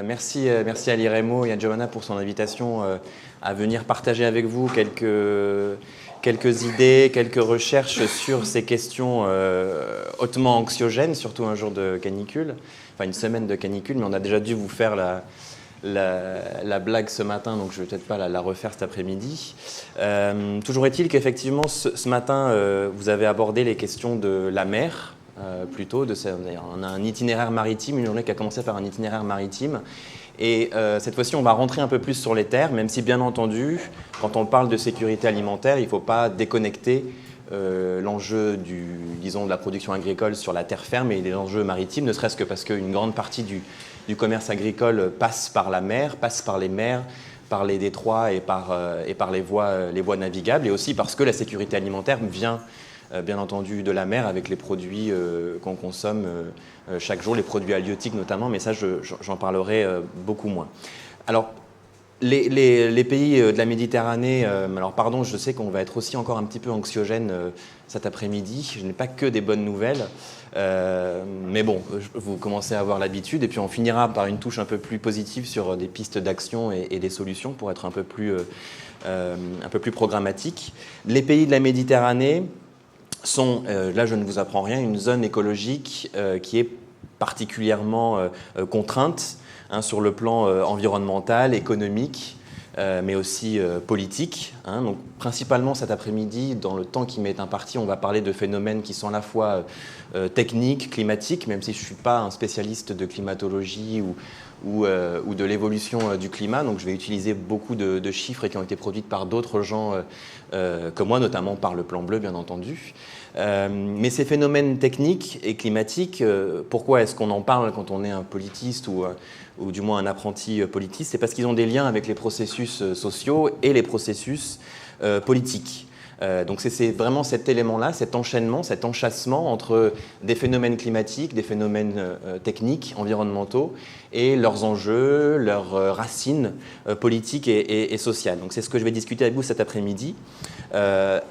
Merci à l'IREMO et à Giovanna pour son invitation à venir partager avec vous quelques idées, quelques recherches sur ces questions hautement anxiogènes, surtout un jour de canicule, enfin une semaine de canicule, mais on a déjà dû vous faire la blague ce matin, donc je ne vais peut-être pas la refaire cet après-midi. Toujours est-il qu'effectivement, ce matin, vous avez abordé les questions de la mer, plutôt. On a un itinéraire maritime, une journée qui a commencé par un itinéraire maritime. Et cette fois-ci, on va rentrer un peu plus sur les terres, même si, bien entendu, quand on parle de sécurité alimentaire, il ne faut pas déconnecter l'enjeu de la production agricole sur la terre ferme et les enjeux maritimes, ne serait-ce que parce qu'une grande partie du commerce agricole passe par la mer, passe par les mers, par les détroits et par les voies navigables, et aussi parce que la sécurité alimentaire vient bien entendu de la mer avec les produits qu'on consomme chaque jour, les produits halieutiques notamment, mais ça j'en parlerai beaucoup moins. Alors les pays de la Méditerranée, alors pardon, je sais qu'on va être aussi encore un petit peu anxiogène cet après-midi, je n'ai pas que des bonnes nouvelles, mais bon, vous commencez à avoir l'habitude, et puis on finira par une touche un peu plus positive sur des pistes d'action et des solutions pour être un peu plus programmatique. Les pays de la Méditerranée sont, là je ne vous apprends rien, une zone écologique qui est particulièrement contrainte sur le plan environnemental, économique, mais aussi politique. Donc, principalement cet après-midi, dans le temps qui m'est imparti, on va parler de phénomènes qui sont à la fois techniques, climatiques, même si je ne suis pas un spécialiste de climatologie ou de l'évolution du climat. Donc je vais utiliser beaucoup de chiffres qui ont été produits par d'autres gens que moi, notamment par le Plan Bleu, bien entendu. Mais ces phénomènes techniques et climatiques, pourquoi est-ce qu'on en parle quand on est un politiste ou du moins un apprenti politiste? C'est parce qu'ils ont des liens avec les processus sociaux et les processus politiques. Donc c'est vraiment cet élément-là, cet enchaînement, cet enchâssement entre des phénomènes climatiques, des phénomènes techniques, environnementaux et leurs enjeux, leurs racines politiques et sociales. Donc c'est ce que je vais discuter avec vous cet après-midi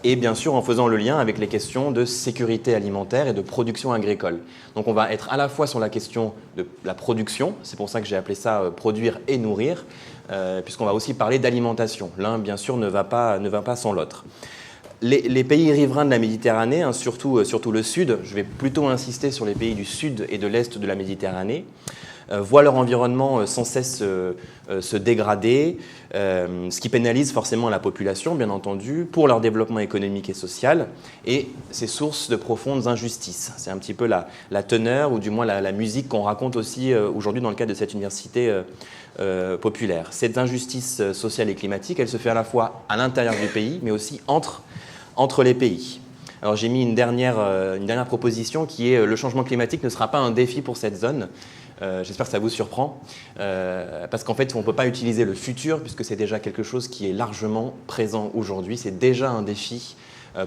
et bien sûr en faisant le lien avec les questions de sécurité alimentaire et de production agricole. Donc on va être à la fois sur la question de la production, c'est pour ça que j'ai appelé ça produire et nourrir, puisqu'on va aussi parler d'alimentation. L'un bien sûr ne va pas sans l'autre. Les pays riverains de la Méditerranée, surtout le sud, je vais plutôt insister sur les pays du sud et de l'est de la Méditerranée, voient leur environnement sans cesse se dégrader, ce qui pénalise forcément la population, bien entendu, pour leur développement économique et social, et c'est source de profondes injustices. C'est un petit peu la teneur, ou du moins la musique qu'on raconte aussi aujourd'hui dans le cadre de cette université populaire. Cette injustice sociale et climatique, elle se fait à la fois à l'intérieur du pays, mais aussi entre les pays. Alors j'ai mis une dernière proposition qui est le changement climatique ne sera pas un défi pour cette zone. J'espère que ça vous surprend, parce qu'en fait on ne peut pas utiliser le futur puisque c'est déjà quelque chose qui est largement présent aujourd'hui. C'est déjà un défi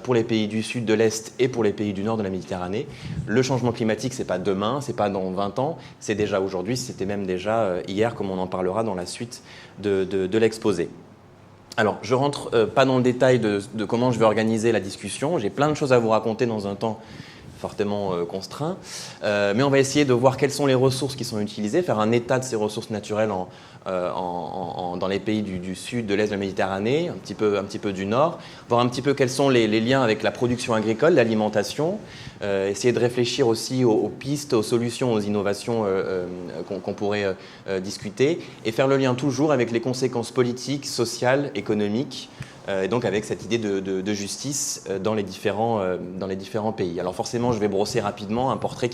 pour les pays du sud, de l'est et pour les pays du nord de la Méditerranée. Le changement climatique, ce n'est pas demain, ce n'est pas dans 20 ans, c'est déjà aujourd'hui, c'était même déjà hier, comme on en parlera dans la suite de l'exposé. Alors, je ne rentre pas dans le détail de comment je vais organiser la discussion. J'ai plein de choses à vous raconter dans un temps fortement contraint. Mais on va essayer de voir quelles sont les ressources qui sont utilisées, faire un état de ces ressources naturelles dans les pays du sud, de l'est de la Méditerranée, un petit peu du nord, voir un petit peu quels sont les liens avec la production agricole, l'alimentation, essayer de réfléchir aussi aux pistes, aux solutions, aux innovations qu'on pourrait discuter, et faire le lien toujours avec les conséquences politiques, sociales, économiques, et donc avec cette idée de justice dans les différents pays. Alors forcément, je vais brosser rapidement un portrait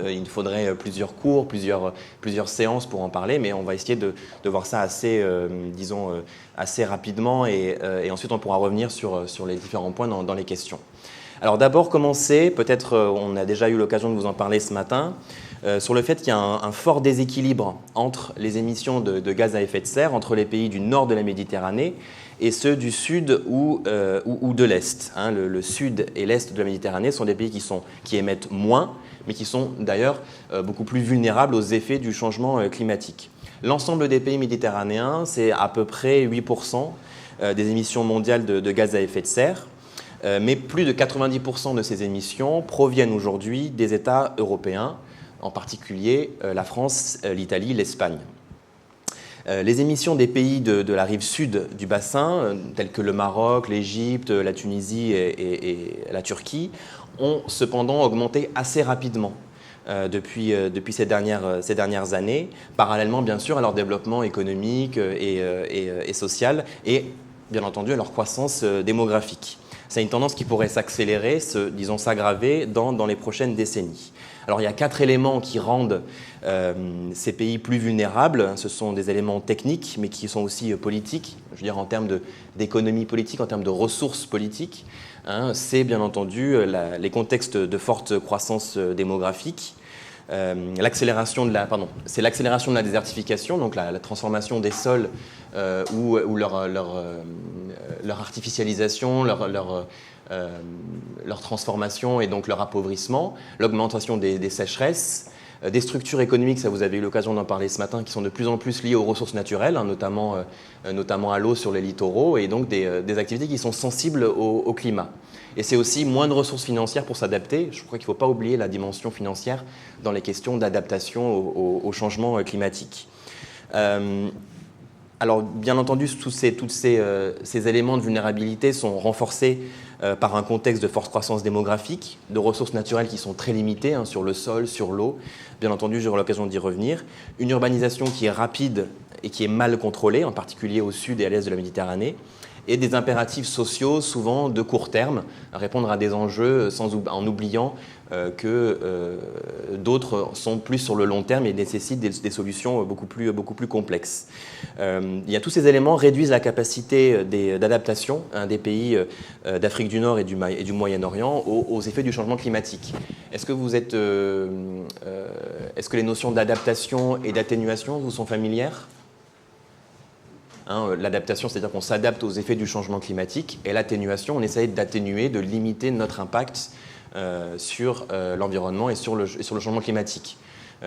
il faudrait plusieurs cours, plusieurs séances pour en parler, mais on va essayer de voir ça assez rapidement, et ensuite on pourra revenir sur les différents points dans les questions. Alors d'abord commencer, peut-être on a déjà eu l'occasion de vous en parler ce matin, sur le fait qu'il y a un fort déséquilibre entre les émissions de gaz à effet de serre entre les pays du nord de la Méditerranée et ceux du sud ou de l'est. Le sud et l'est de la Méditerranée sont des pays qui émettent moins, mais qui sont d'ailleurs beaucoup plus vulnérables aux effets du changement climatique. L'ensemble des pays méditerranéens, c'est à peu près 8% des émissions mondiales de gaz à effet de serre, mais plus de 90% de ces émissions proviennent aujourd'hui des États européens, en particulier la France, l'Italie, l'Espagne. Les émissions des pays de la rive sud du bassin, tels que le Maroc, l'Égypte, la Tunisie et la Turquie, ont cependant augmenté assez rapidement depuis ces dernières années, parallèlement bien sûr à leur développement économique et social et bien entendu à leur croissance démographique. C'est une tendance qui pourrait s'accélérer, disons s'aggraver dans les prochaines décennies. Alors il y a 4 éléments qui rendent ces pays plus vulnérables. Ce sont des éléments techniques, mais qui sont aussi politiques, je veux dire en termes d'économie politique, en termes de ressources politiques. C'est bien entendu les contextes de forte croissance démographique. C'est l'accélération de la désertification, donc la transformation des sols ou leur artificialisation, leur transformation et donc leur appauvrissement, l'augmentation des sécheresses, des structures économiques, ça vous avez eu l'occasion d'en parler ce matin, qui sont de plus en plus liées aux ressources naturelles, notamment à l'eau sur les littoraux, et donc des activités qui sont sensibles au climat. Et c'est aussi moins de ressources financières pour s'adapter. Je crois qu'il ne faut pas oublier la dimension financière dans les questions d'adaptation au changement climatique. Alors, bien entendu, tous ces éléments de vulnérabilité sont renforcés par un contexte de forte croissance démographique, de ressources naturelles qui sont très limitées sur le sol, sur l'eau. Bien entendu, j'aurai l'occasion d'y revenir. Une urbanisation qui est rapide et qui est mal contrôlée, en particulier au sud et à l'est de la Méditerranée, et des impératifs sociaux souvent de court terme, à répondre à des enjeux en oubliant que d'autres sont plus sur le long terme et nécessitent des solutions beaucoup plus complexes. Tous ces éléments réduisent la capacité d'adaptation des pays d'Afrique du Nord et du Moyen-Orient aux effets du changement climatique. Est-ce que les notions d'adaptation et d'atténuation vous sont familières ? L'adaptation, c'est-à-dire qu'on s'adapte aux effets du changement climatique, et l'atténuation, on essaye d'atténuer, de limiter notre impact sur l'environnement et sur le changement climatique.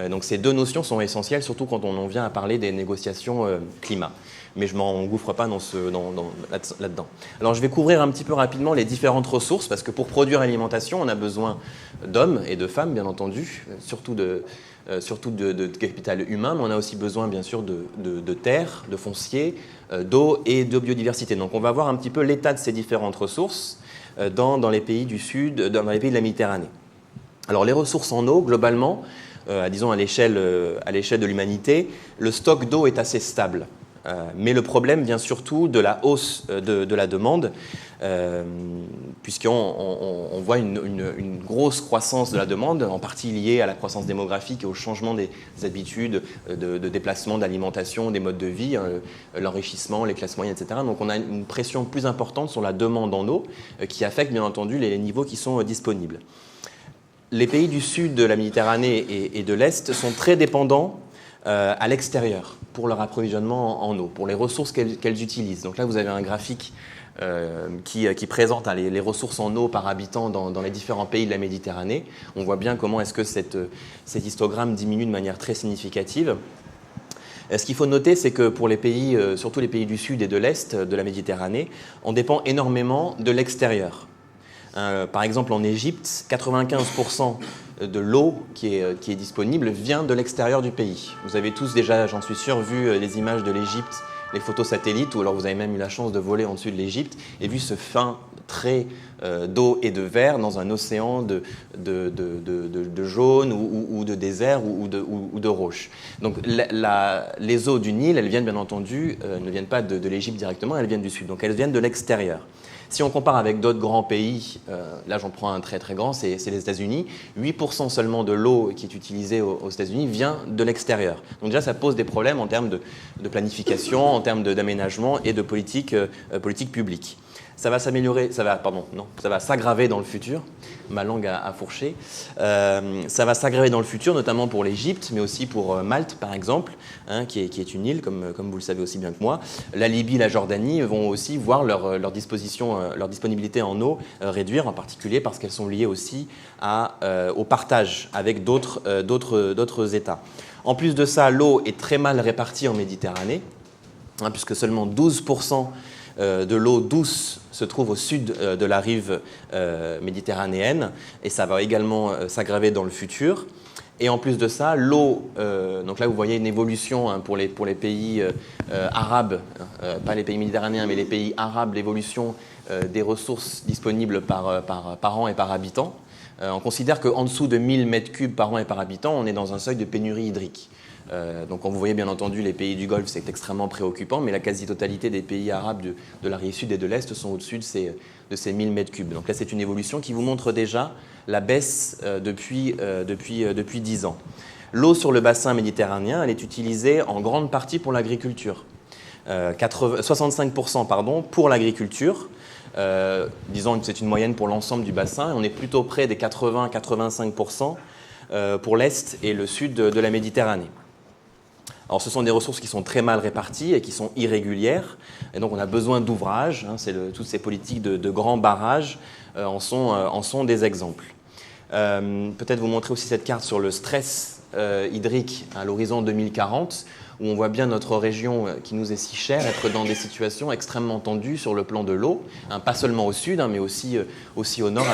Donc ces deux notions sont essentielles, surtout quand on en vient à parler des négociations climat. Mais je ne m'engouffre pas là-dedans. Alors je vais couvrir un petit peu rapidement les différentes ressources, parce que pour produire l'alimentation, on a besoin d'hommes et de femmes, bien entendu, surtout de capital humain, mais on a aussi besoin, bien sûr, de terre, de foncier, d'eau et de biodiversité. Donc on va voir un petit peu l'état de ces différentes ressources dans les pays du Sud, dans les pays de la Méditerranée. Alors les ressources en eau, globalement, disons à l'échelle de l'humanité, le stock d'eau est assez stable. Mais le problème vient surtout de la hausse de la demande, puisqu'on voit une grosse croissance de la demande, en partie liée à la croissance démographique et au changement des habitudes de déplacement, d'alimentation, des modes de vie, l'enrichissement, les classes moyennes, etc. Donc on a une pression plus importante sur la demande en eau, qui affecte bien entendu les niveaux qui sont disponibles. Les pays du sud de la Méditerranée et de l'Est sont très dépendants à l'extérieur pour leur approvisionnement en eau, pour les ressources qu'elles utilisent. Donc là, vous avez un graphique qui présente les ressources en eau par habitant dans les différents pays de la Méditerranée. On voit bien comment est-ce que cet histogramme diminue de manière très significative. Ce qu'il faut noter, c'est que pour les pays, surtout les pays du sud et de l'est de la Méditerranée, on dépend énormément de l'extérieur. Par exemple, en Égypte, 95% de l'eau qui est disponible vient de l'extérieur du pays. Vous avez tous déjà, j'en suis sûr, vu les images de l'Égypte, les photos satellites, ou alors vous avez même eu la chance de voler en dessus de l'Égypte et vu ce fin trait d'eau et de verre dans un océan de jaune ou de désert ou de roches. Donc les eaux du Nil, elles viennent bien entendu, ne viennent pas de l'Égypte directement, elles viennent du sud, donc elles viennent de l'extérieur. Si on compare avec d'autres grands pays, là j'en prends un très très grand, c'est les États-Unis, 8% seulement de l'eau qui est utilisée aux États-Unis vient de l'extérieur. Donc déjà ça pose des problèmes en termes de planification, en termes d'aménagement et de politique publique. Ça va s'aggraver dans le futur. Ma langue a fourché. Ça va s'aggraver dans le futur, notamment pour l'Égypte, mais aussi pour Malte, par exemple, qui est une île, comme vous le savez aussi bien que moi. La Libye, la Jordanie vont aussi voir leur disponibilité en eau réduire, en particulier parce qu'elles sont liées aussi au partage avec d'autres États. En plus de ça, l'eau est très mal répartie en Méditerranée, puisque seulement 12% de l'eau douce se trouve au sud de la rive méditerranéenne, et ça va également s'aggraver dans le futur. Et en plus de ça, l'eau, donc là vous voyez une évolution hein, pour les pays arabes, pas les pays méditerranéens, mais les pays arabes, l'évolution des ressources disponibles par an et par habitant. On considère qu'en dessous de 1000 m3 par an et par habitant, on est dans un seuil de pénurie hydrique. Donc vous voyez bien entendu les pays du Golfe, c'est extrêmement préoccupant, mais la quasi-totalité des pays arabes de la rive sud et de l'Est sont au-dessus de ces 1000 m3. Donc là c'est une évolution qui vous montre déjà la baisse depuis 10 ans. L'eau sur le bassin méditerranéen, elle est utilisée en grande partie pour l'agriculture. 65% pour l'agriculture. Disons que c'est une moyenne pour l'ensemble du bassin. On est plutôt près des 80-85% pour l'Est et le sud de la Méditerranée. Alors, ce sont des ressources qui sont très mal réparties et qui sont irrégulières. Et donc, on a besoin d'ouvrages. Hein, toutes ces politiques de grands barrages en sont des exemples. Peut-être vous montrer aussi cette carte sur le stress hydrique à l'horizon 2040, où on voit bien notre région qui nous est si chère être dans des situations extrêmement tendues sur le plan de l'eau, hein, pas seulement au sud, hein, mais aussi au nord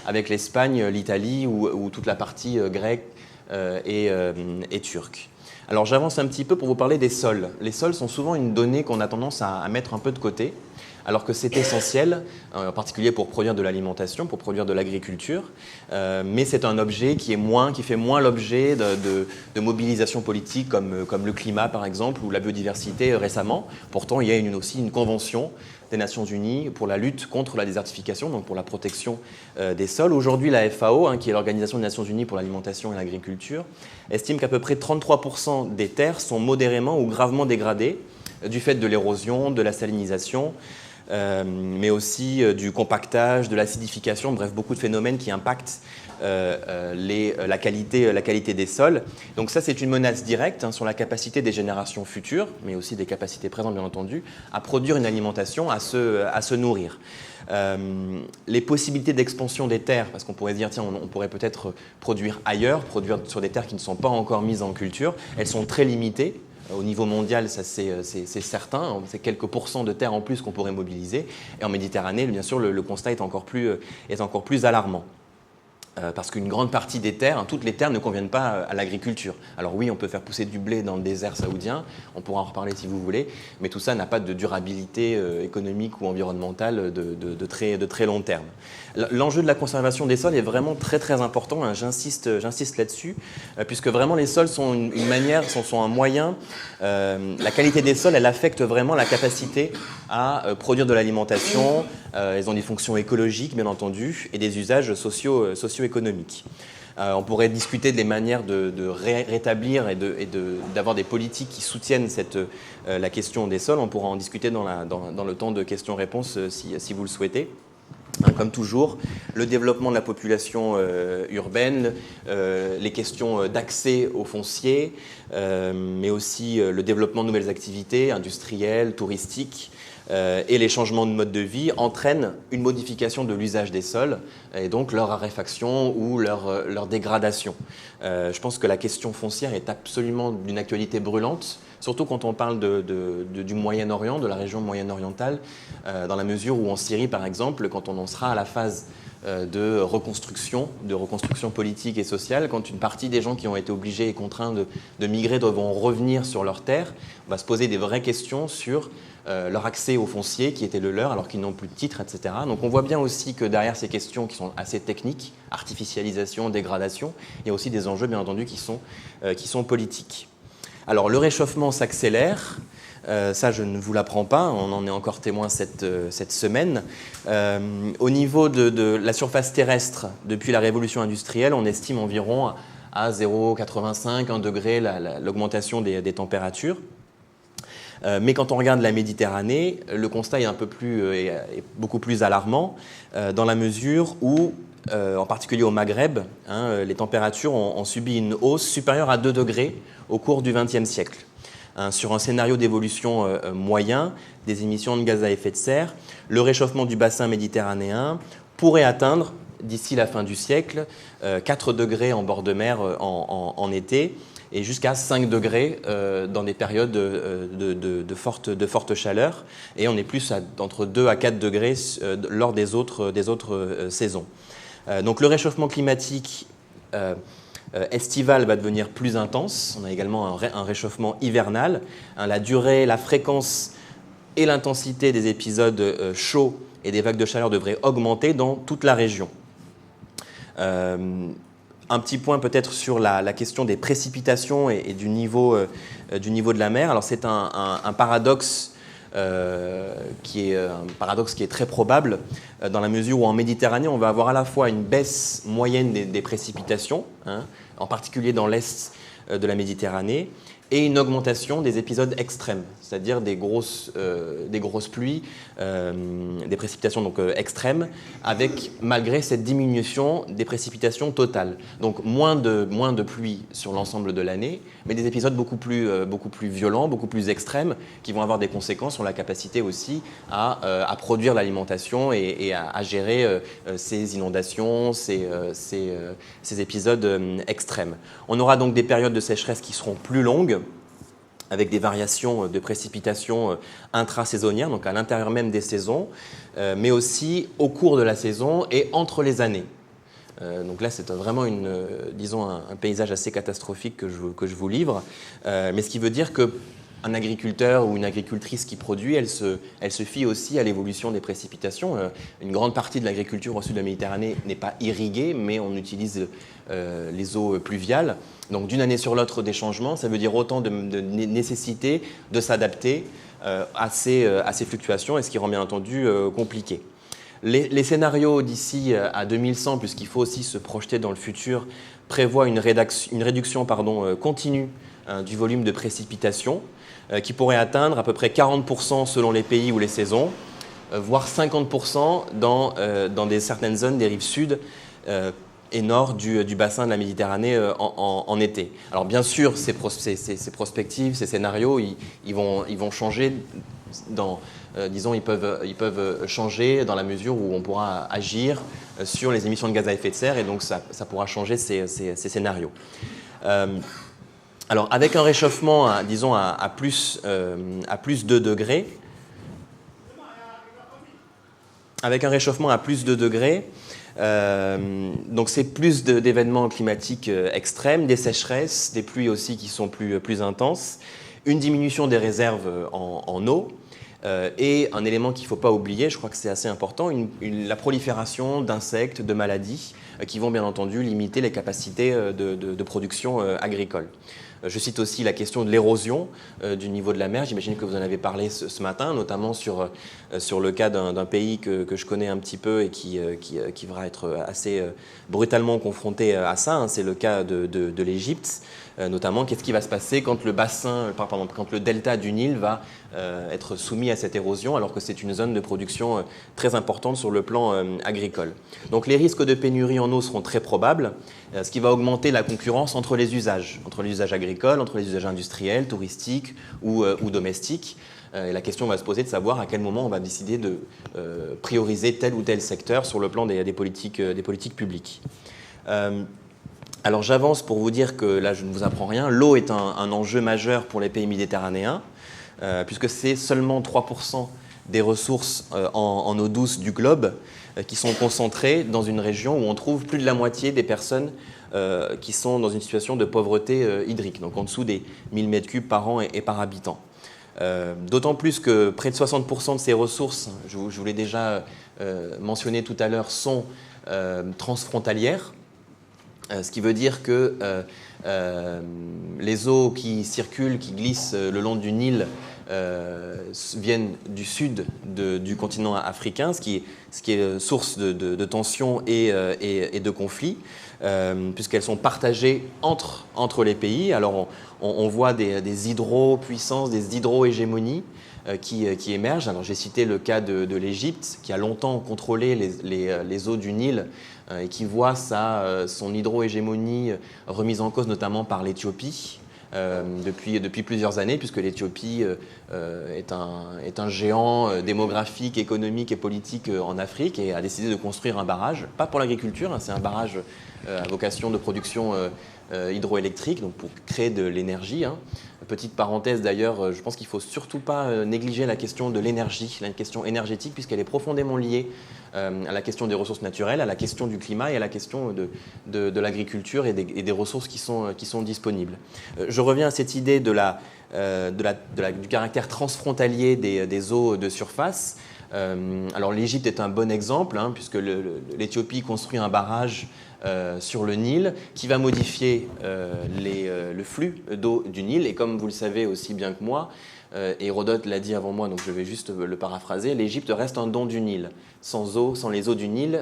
avec l'Espagne, l'Italie ou toute la partie grecque et turque. Alors j'avance un petit peu pour vous parler des sols. Les sols sont souvent une donnée qu'on a tendance à mettre un peu de côté, alors que c'est essentiel, en particulier pour produire de l'alimentation, pour produire de l'agriculture, mais c'est un objet qui fait moins l'objet de mobilisations politiques comme le climat par exemple, ou la biodiversité récemment. Pourtant, il y a aussi une convention des Nations Unies pour la lutte contre la désertification, donc pour la protection des sols. Aujourd'hui, la FAO, hein, qui est l'Organisation des Nations Unies pour l'alimentation et l'agriculture, estime qu'à peu près 33% des terres sont modérément ou gravement dégradées du fait de l'érosion, de la salinisation, mais aussi du compactage, de l'acidification, bref, beaucoup de phénomènes qui impactent la qualité des sols. Donc ça, c'est une menace directe hein, sur la capacité des générations futures, mais aussi des capacités présentes, bien entendu, à produire une alimentation, à se nourrir. Les possibilités d'expansion des terres, parce qu'on pourrait dire, tiens, on pourrait peut-être produire ailleurs, produire sur des terres qui ne sont pas encore mises en culture, elles sont très limitées. Au niveau mondial, ça c'est certain, c'est quelques pourcents de terres en plus qu'on pourrait mobiliser. Et en Méditerranée, bien sûr, le constat est encore plus alarmant. Parce qu'une grande partie des terres, hein, toutes les terres ne conviennent pas à l'agriculture. Alors oui, on peut faire pousser du blé dans le désert saoudien, on pourra en reparler si vous voulez, mais tout ça n'a pas de durabilité économique ou environnementale de très long terme. L'enjeu de la conservation des sols est vraiment très très important, hein, j'insiste là-dessus, puisque vraiment les sols sont une manière, sont un moyen, la qualité des sols, elle affecte vraiment la capacité à produire de l'alimentation, ils ont des fonctions écologiques bien entendu, et des usages socio-économiques. On pourrait discuter des manières de rétablir et d'avoir des politiques qui soutiennent la question des sols. On pourra en discuter dans le temps de questions-réponses si vous le souhaitez. Comme toujours, le développement de la population urbaine, les questions d'accès au foncier, mais aussi le développement de nouvelles activités industrielles, touristiques, et les changements de mode de vie entraînent une modification de l'usage des sols et donc leur raréfaction ou leur dégradation. Je pense que la question foncière est absolument d'une actualité brûlante, surtout quand on parle du Moyen-Orient, de la région moyen-orientale, dans la mesure où en Syrie, par exemple, quand on en sera à la phase de reconstruction politique et sociale, quand une partie des gens qui ont été obligés et contraints de migrer devront revenir sur leurs terres, on va se poser des vraies questions sur leur accès au foncier qui était le leur alors qu'ils n'ont plus de titre, etc. Donc on voit bien aussi que derrière ces questions qui sont assez techniques, artificialisation, dégradation, il y a aussi des enjeux bien entendu qui sont politiques. Alors le réchauffement s'accélère, ça je ne vous l'apprends pas, on en est encore témoin cette semaine. Au niveau de la surface terrestre, depuis la révolution industrielle, on estime environ à 0,85, 1 degré l'augmentation des températures. Mais quand on regarde la Méditerranée, le constat est beaucoup plus alarmant dans la mesure où, en particulier au Maghreb, hein, les températures ont subi une hausse supérieure à 2 degrés au cours du XXe siècle. Sur un scénario d'évolution moyen des émissions de gaz à effet de serre, le réchauffement du bassin méditerranéen pourrait atteindre, d'ici la fin du siècle, 4 degrés en bord de mer en été, et jusqu'à 5 degrés dans des périodes de forte chaleur. Et on est plus entre 2 à 4 degrés lors des autres saisons. Donc le réchauffement climatique estival va devenir plus intense. On a également un réchauffement hivernal. La durée, la fréquence et l'intensité des épisodes chauds et des vagues de chaleur devraient augmenter dans toute la région. Un petit point peut-être sur la question des précipitations et du niveau de la mer. Alors c'est un paradoxe qui est très probable dans la mesure où en Méditerranée, on va avoir à la fois une baisse moyenne des précipitations, en particulier dans l'est de la Méditerranée, et une augmentation des épisodes extrêmes, c'est-à-dire des grosses pluies, des précipitations donc, extrêmes, avec malgré cette diminution des précipitations totales. Donc moins de pluie sur l'ensemble de l'année, mais des épisodes beaucoup plus violents, beaucoup plus extrêmes, qui vont avoir des conséquences sur la capacité aussi à produire l'alimentation et à gérer ces inondations, ces épisodes extrêmes. On aura donc des périodes de sécheresse qui seront plus longues, avec des variations de précipitations intrasaisonnières, donc à l'intérieur même des saisons, mais aussi au cours de la saison et entre les années. Donc là, c'est vraiment un paysage assez catastrophique que je vous livre, mais ce qui veut dire qu'un agriculteur ou une agricultrice qui produit, elle se fie aussi à l'évolution des précipitations. Une grande partie de l'agriculture au sud de la Méditerranée n'est pas irriguée, mais on utilise les eaux pluviales. Donc d'une année sur l'autre, des changements, ça veut dire autant de nécessité de s'adapter à ces fluctuations, et ce qui rend bien entendu compliqué. Les scénarios d'ici à 2100, puisqu'il faut aussi se projeter dans le futur, prévoient une réduction continue du volume de précipitations qui pourrait atteindre à peu près 40% selon les pays ou les saisons, voire 50% dans certaines zones des rives sud et nord du bassin de la Méditerranée en été. Alors bien sûr, ces prospectives, ces scénarios, ils vont changer ils peuvent changer dans la mesure où on pourra agir sur les émissions de gaz à effet de serre, et donc ça pourra changer ces scénarios. Alors avec un réchauffement, à plus 2 degrés, donc c'est plus d'événements climatiques extrêmes, des sécheresses, des pluies aussi qui sont plus intenses, une diminution des réserves en eau, et un élément qu'il ne faut pas oublier, je crois que c'est assez important, la prolifération d'insectes, de maladies qui vont bien entendu limiter les capacités de production agricole. Je cite aussi la question de l'érosion du niveau de la mer. J'imagine que vous en avez parlé ce matin, notamment sur le cas d'un pays que je connais un petit peu et qui va être assez brutalement confronté à ça. C'est le cas de l'Égypte. Notamment, qu'est-ce qui va se passer quand le delta du Nil va être soumis à cette érosion, alors que c'est une zone de production très importante sur le plan agricole. Donc les risques de pénurie en eau seront très probables, ce qui va augmenter la concurrence entre les usages agricoles, entre les usages industriels, touristiques ou domestiques. Et la question va se poser de savoir à quel moment on va décider de prioriser tel ou tel secteur sur le plan des politiques publiques. Alors j'avance pour vous dire que là je ne vous apprends rien, l'eau est un enjeu majeur pour les pays méditerranéens, puisque c'est seulement 3% des ressources en eau douce du globe qui sont concentrées dans une région où on trouve plus de la moitié des personnes qui sont dans une situation de pauvreté hydrique, donc en dessous des 1000 m3 par an et par habitant. D'autant plus que près de 60% de ces ressources, je vous l'ai déjà mentionné tout à l'heure, sont transfrontalières. Ce qui veut dire que les eaux qui circulent, qui glissent le long du Nil, viennent du sud du continent africain, ce qui est source de tensions et de conflits, puisqu'elles sont partagées entre les pays. Alors on voit des hydro-puissances, des hydro-hégémonies qui émergent. Alors j'ai cité le cas de l'Égypte, qui a longtemps contrôlé les eaux du Nil, et qui voit son hydro-hégémonie remise en cause notamment par l'Éthiopie depuis plusieurs années, puisque l'Éthiopie est un géant démographique, économique et politique en Afrique, et a décidé de construire un barrage, pas pour l'agriculture, c'est un barrage à vocation de production hydroélectrique, donc pour créer de l'énergie, Petite parenthèse d'ailleurs, je pense qu'il ne faut surtout pas négliger la question de l'énergie, la question énergétique, puisqu'elle est profondément liée à la question des ressources naturelles, à la question du climat et à la question de l'agriculture et des ressources qui sont disponibles. Je reviens à cette idée du caractère transfrontalier des eaux de surface. Alors l'Égypte est un bon exemple, puisque l'Éthiopie construit un barrage sur le Nil qui va modifier le flux d'eau du Nil. Et comme vous le savez aussi bien que moi, Hérodote l'a dit avant moi, donc je vais juste le paraphraser, l'Égypte reste un don du Nil. Sans eau, sans les eaux du Nil,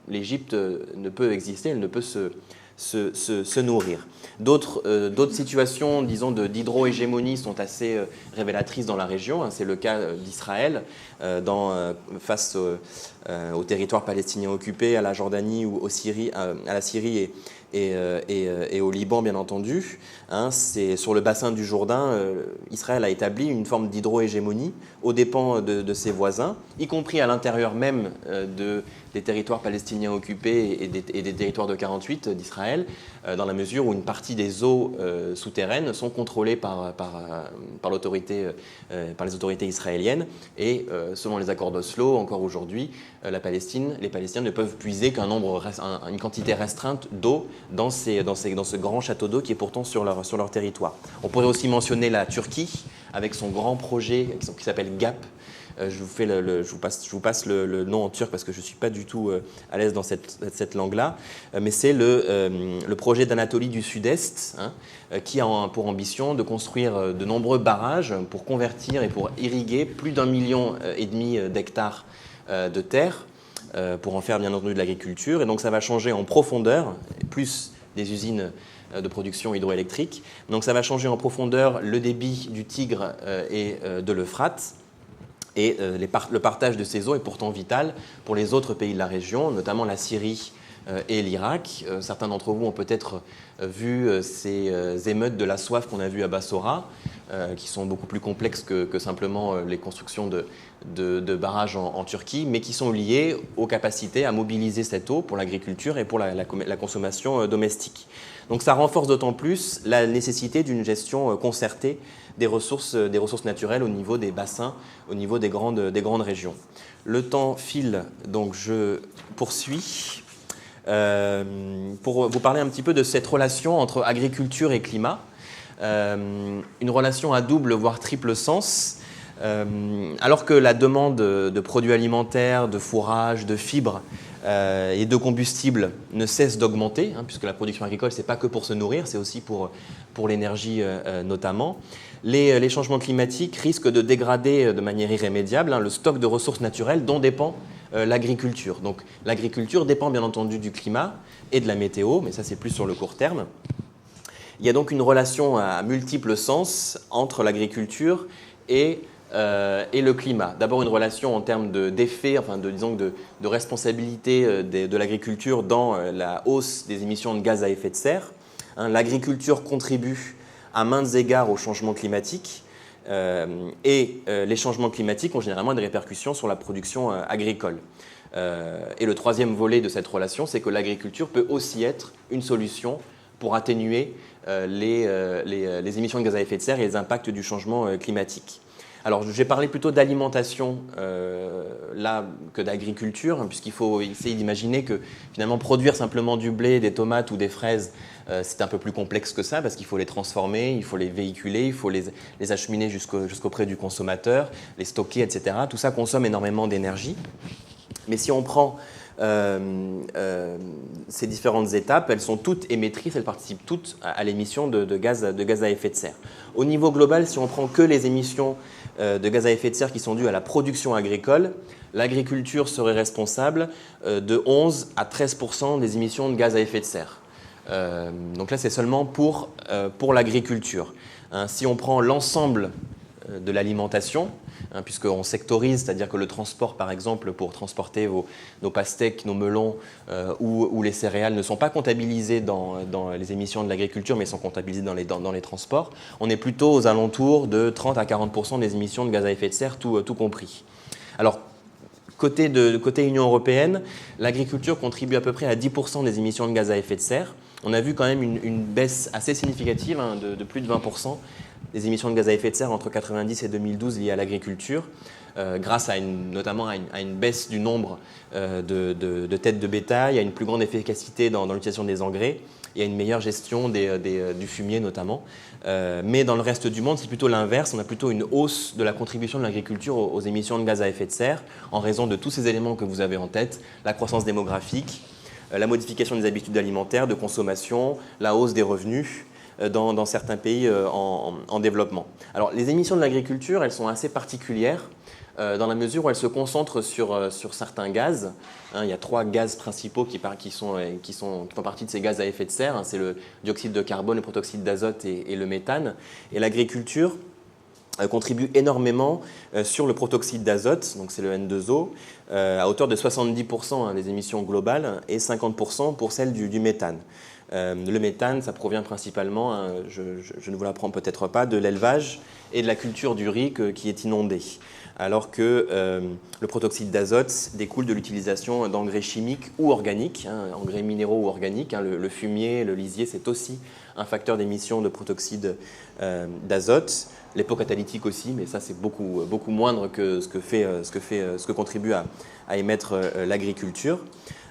l'Égypte ne peut exister, elle ne peut se nourrir. D'autres situations, disons, d'hydro-hégémonie sont assez révélatrices dans la région. C'est le cas d'Israël face au territoire palestinien occupé, à la Jordanie ou à la Syrie et au Liban, bien entendu. C'est sur le bassin du Jourdain, Israël a établi une forme d'hydro-hégémonie aux dépens de ses voisins, y compris à l'intérieur même des territoires palestiniens occupés et des territoires de 48 d'Israël, dans la mesure où une partie des eaux souterraines sont contrôlées par les autorités israéliennes. Et selon les accords d'Oslo, encore aujourd'hui, les Palestiniens ne peuvent puiser une quantité restreinte d'eau dans ce grand château d'eau qui est pourtant sur leur territoire. On pourrait aussi mentionner la Turquie avec son grand projet qui s'appelle GAP. Je vous passe le nom en turc parce que je ne suis pas du tout à l'aise dans cette langue-là. Mais c'est le projet d'Anatolie du Sud-Est qui a pour ambition de construire de nombreux barrages pour convertir et pour irriguer plus d'1,5 million d'hectares de terre pour en faire bien entendu de l'agriculture. Et donc ça va changer en profondeur, plus des usines de production hydroélectrique. Donc ça va changer en profondeur le débit du Tigre et de l'Euphrate. Et le partage de ces eaux est pourtant vital pour les autres pays de la région, notamment la Syrie et l'Irak. Certains d'entre vous ont peut-être vu ces émeutes de la soif qu'on a vues à Bassora, qui sont beaucoup plus complexes que simplement les constructions de barrages en Turquie, mais qui sont liées aux capacités à mobiliser cette eau pour l'agriculture et pour la consommation domestique. Donc ça renforce d'autant plus la nécessité d'une gestion concertée des ressources naturelles au niveau des bassins, au niveau des grandes régions. Le temps file, donc je poursuis pour vous parler un petit peu de cette relation entre agriculture et climat. Une relation à double, voire triple sens. Alors que la demande de produits alimentaires, de fourrage, de fibres et de combustible ne cesse d'augmenter, puisque la production agricole, ce n'est pas que pour se nourrir, c'est aussi pour l'énergie notamment. Les changements climatiques risquent de dégrader de manière irrémédiable le stock de ressources naturelles dont dépend l'agriculture. Donc l'agriculture dépend bien entendu du climat et de la météo, mais ça c'est plus sur le court terme. Il y a donc une relation à multiples sens entre l'agriculture et le climat. D'abord une relation en termes d'effet, de responsabilité de l'agriculture dans la hausse des émissions de gaz à effet de serre. L'agriculture contribue à maints égards au changement climatique et les changements climatiques ont généralement des répercussions sur la production agricole. Et le troisième volet de cette relation, c'est que l'agriculture peut aussi être une solution pour atténuer les émissions de gaz à effet de serre et les impacts du changement climatique. Alors, j'ai parlé plutôt d'alimentation là que d'agriculture, puisqu'il faut essayer d'imaginer que finalement produire simplement du blé, des tomates ou des fraises, c'est un peu plus complexe que ça, parce qu'il faut les transformer, il faut les véhiculer, il faut les acheminer jusqu'auprès du consommateur, les stocker, etc. Tout ça consomme énormément d'énergie. Mais si on prend ces différentes étapes, elles sont toutes émettrices, elles participent toutes à l'émission de gaz à effet de serre. Au niveau global, si on prend que les émissions de gaz à effet de serre qui sont dues à la production agricole, l'agriculture serait responsable de 11 à 13% des émissions de gaz à effet de serre. Donc là, c'est seulement pour l'agriculture. Si on prend l'ensemble de l'alimentation, puisqu'on sectorise, c'est-à-dire que le transport, par exemple, pour transporter nos pastèques, nos melons ou les céréales ne sont pas comptabilisés dans les émissions de l'agriculture, mais sont comptabilisés dans les transports, on est plutôt aux alentours de 30 à 40% des émissions de gaz à effet de serre, tout compris. Alors, côté Union européenne, l'agriculture contribue à peu près à 10% des émissions de gaz à effet de serre. On a vu quand même une baisse assez significative de plus de 20% des émissions de gaz à effet de serre entre 1990 et 2012 liées à l'agriculture, grâce notamment à une baisse du nombre de têtes de bétail, à une plus grande efficacité dans l'utilisation des engrais et à une meilleure gestion du fumier notamment. Mais dans le reste du monde, c'est plutôt l'inverse. On a plutôt une hausse de la contribution de l'agriculture aux émissions de gaz à effet de serre en raison de tous ces éléments que vous avez en tête, la croissance démographique, la modification des habitudes alimentaires, de consommation, la hausse des revenus dans certains pays en développement. Alors, les émissions de l'agriculture, elles sont assez particulières dans la mesure où elles se concentrent sur certains gaz. Il y a 3 gaz principaux qui font partie de ces gaz à effet de serre. C'est le dioxyde de carbone, le protoxyde d'azote et le méthane. Et l'agriculture contribue énormément sur le protoxyde d'azote, donc c'est le N2O, à hauteur de 70% des émissions globales et 50% pour celles du méthane. Le méthane, ça provient principalement, je ne vous l'apprends peut-être pas, de l'élevage et de la culture du riz qui est inondée. Alors que le protoxyde d'azote découle de l'utilisation d'engrais chimiques ou organiques, engrais minéraux ou organiques. Le fumier, le lisier, c'est aussi un facteur d'émission de protoxyde d'azote. L'épocatalytique aussi, mais ça c'est beaucoup moindre que ce que contribue à émettre l'agriculture.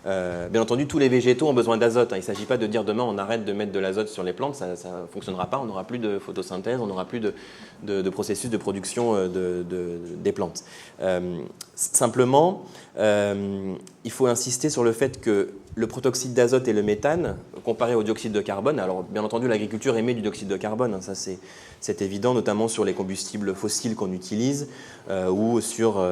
Bien entendu, tous les végétaux ont besoin d'azote. Il ne s'agit pas de dire demain on arrête de mettre de l'azote sur les plantes, ça ne fonctionnera pas, on n'aura plus de photosynthèse, on n'aura plus de processus de production des plantes. Simplement, il faut insister sur le fait que le protoxyde d'azote et le méthane, comparé au dioxyde de carbone, alors bien entendu l'agriculture émet du dioxyde de carbone, ça c'est évident, notamment sur les combustibles fossiles qu'on utilise ou sur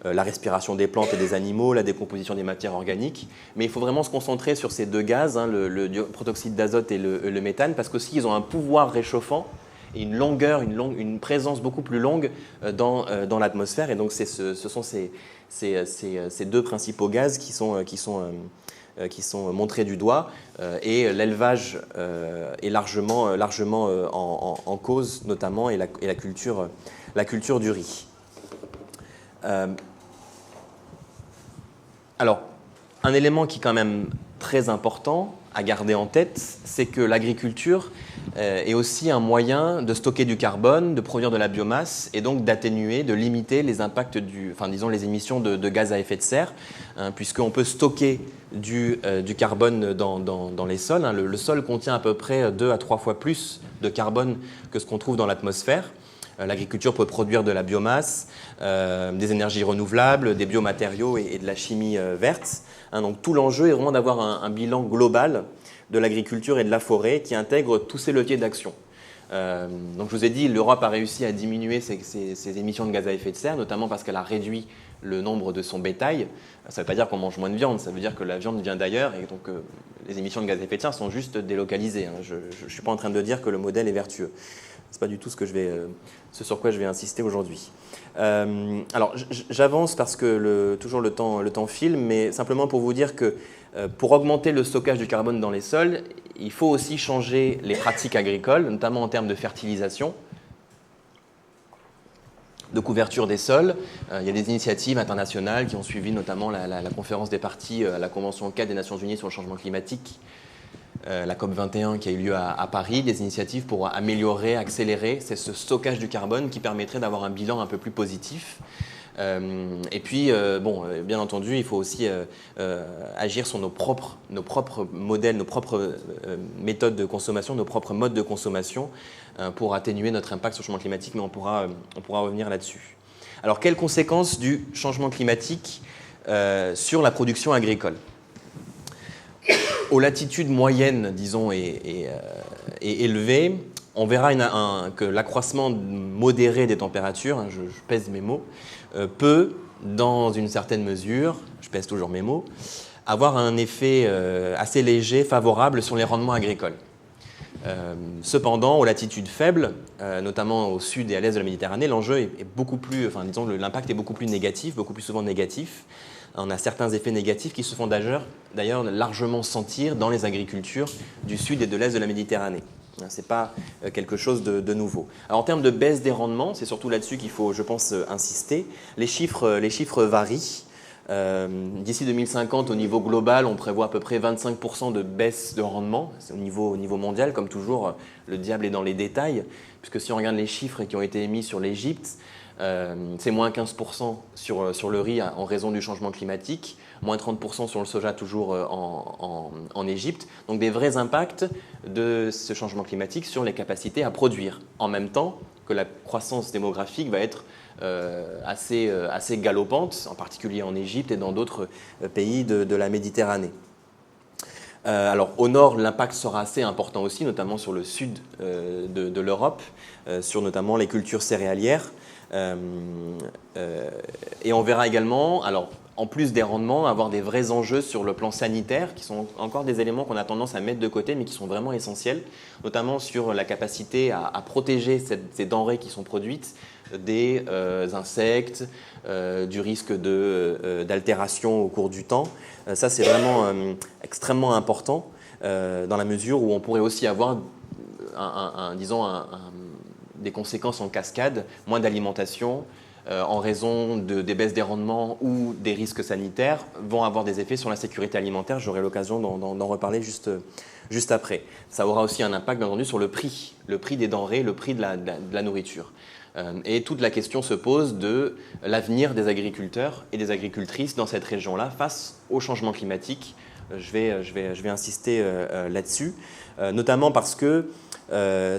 la respiration des plantes et des animaux, la décomposition des matières organiques. Mais il faut vraiment se concentrer sur ces 2 gaz, le protoxyde d'azote et le méthane, parce qu'aussi ils ont un pouvoir réchauffant et une longueur, une présence beaucoup plus longue dans l'atmosphère. Et donc ce sont ces 2 principaux gaz qui sont montrés du doigt, et l'élevage est largement en cause, notamment, et la culture du riz. Alors, un élément qui est quand même très important à garder en tête, c'est que l'agriculture est aussi un moyen de stocker du carbone, de produire de la biomasse et donc d'atténuer, de limiter les impacts les émissions de gaz à effet de serre, puisqu'on peut stocker du carbone dans les sols. Le sol contient à peu près 2 à 3 fois plus de carbone que ce qu'on trouve dans l'atmosphère. L'agriculture peut produire de la biomasse, des énergies renouvelables, des biomatériaux et de la chimie verte. Donc tout l'enjeu est vraiment d'avoir un bilan global de l'agriculture et de la forêt qui intègre tous ces leviers d'action. Donc je vous ai dit, l'Europe a réussi à diminuer ses émissions de gaz à effet de serre, notamment parce qu'elle a réduit le nombre de son bétail. Ça ne veut pas dire qu'on mange moins de viande, ça veut dire que la viande vient d'ailleurs et donc les émissions de gaz à effet de serre sont juste délocalisées. Je ne suis pas en train de dire que le modèle est vertueux. Ce n'est pas du tout ce sur quoi je vais insister aujourd'hui. Alors, j'avance parce que toujours le temps file, mais simplement pour vous dire que pour augmenter le stockage du carbone dans les sols, il faut aussi changer les pratiques agricoles, notamment en termes de fertilisation, de couverture des sols. Il y a des initiatives internationales qui ont suivi notamment la conférence des parties à la Convention 4 des Nations Unies sur le changement climatique, la COP21 qui a eu lieu à Paris, des initiatives pour améliorer, accélérer ce stockage du carbone qui permettrait d'avoir un bilan un peu plus positif. Et puis, bien entendu, il faut aussi agir sur nos propres modèles, nos propres méthodes de consommation, nos propres modes de consommation pour atténuer notre impact sur le changement climatique, mais on pourra revenir là-dessus. Alors, quelles conséquences du changement climatique sur la production agricole ? Aux latitudes moyennes, disons, et élevées, on verra que l'accroissement modéré des températures, je pèse mes mots, peut, dans une certaine mesure, je pèse toujours mes mots, avoir un effet assez léger, favorable sur les rendements agricoles. Cependant, aux latitudes faibles, notamment au sud et à l'est de la Méditerranée, l'enjeu est beaucoup plus, l'impact est beaucoup plus négatif, beaucoup plus souvent négatif. On a certains effets négatifs qui se font d'ailleurs largement sentir dans les agricultures du sud et de l'est de la Méditerranée. Ce n'est pas quelque chose de nouveau. Alors, en termes de baisse des rendements, c'est surtout là-dessus qu'il faut, je pense, insister. Les chiffres varient. D'ici 2050, au niveau global, on prévoit à peu près 25% de baisse de rendement. C'est au niveau mondial, comme toujours, le diable est dans les détails, puisque si on regarde les chiffres qui ont été émis sur l'Égypte, c'est moins 15% sur le riz en raison du changement climatique, moins 30% sur le soja toujours en Égypte. Donc des vrais impacts de ce changement climatique sur les capacités à produire, en même temps que la croissance démographique va être assez galopante, en particulier en Égypte et dans d'autres pays de la Méditerranée. Alors au nord, l'impact sera assez important aussi, notamment sur le sud de l'Europe, sur notamment les cultures céréalières. Et on verra également, alors, en plus des rendements, avoir des vrais enjeux sur le plan sanitaire, qui sont encore des éléments qu'on a tendance à mettre de côté, mais qui sont vraiment essentiels, notamment sur la capacité à protéger ces denrées qui sont produites des insectes, du risque d'altération au cours du temps. Ça, c'est vraiment extrêmement important, dans la mesure où on pourrait aussi avoir, des conséquences en cascade, moins d'alimentation, en raison des baisses des rendements ou des risques sanitaires, vont avoir des effets sur la sécurité alimentaire. J'aurai l'occasion d'en reparler juste après. Ça aura aussi un impact, bien entendu, sur le prix des denrées, le prix de la nourriture. Et toute la question se pose de l'avenir des agriculteurs et des agricultrices dans cette région-là face au changement climatique. Je vais insister là-dessus, notamment parce que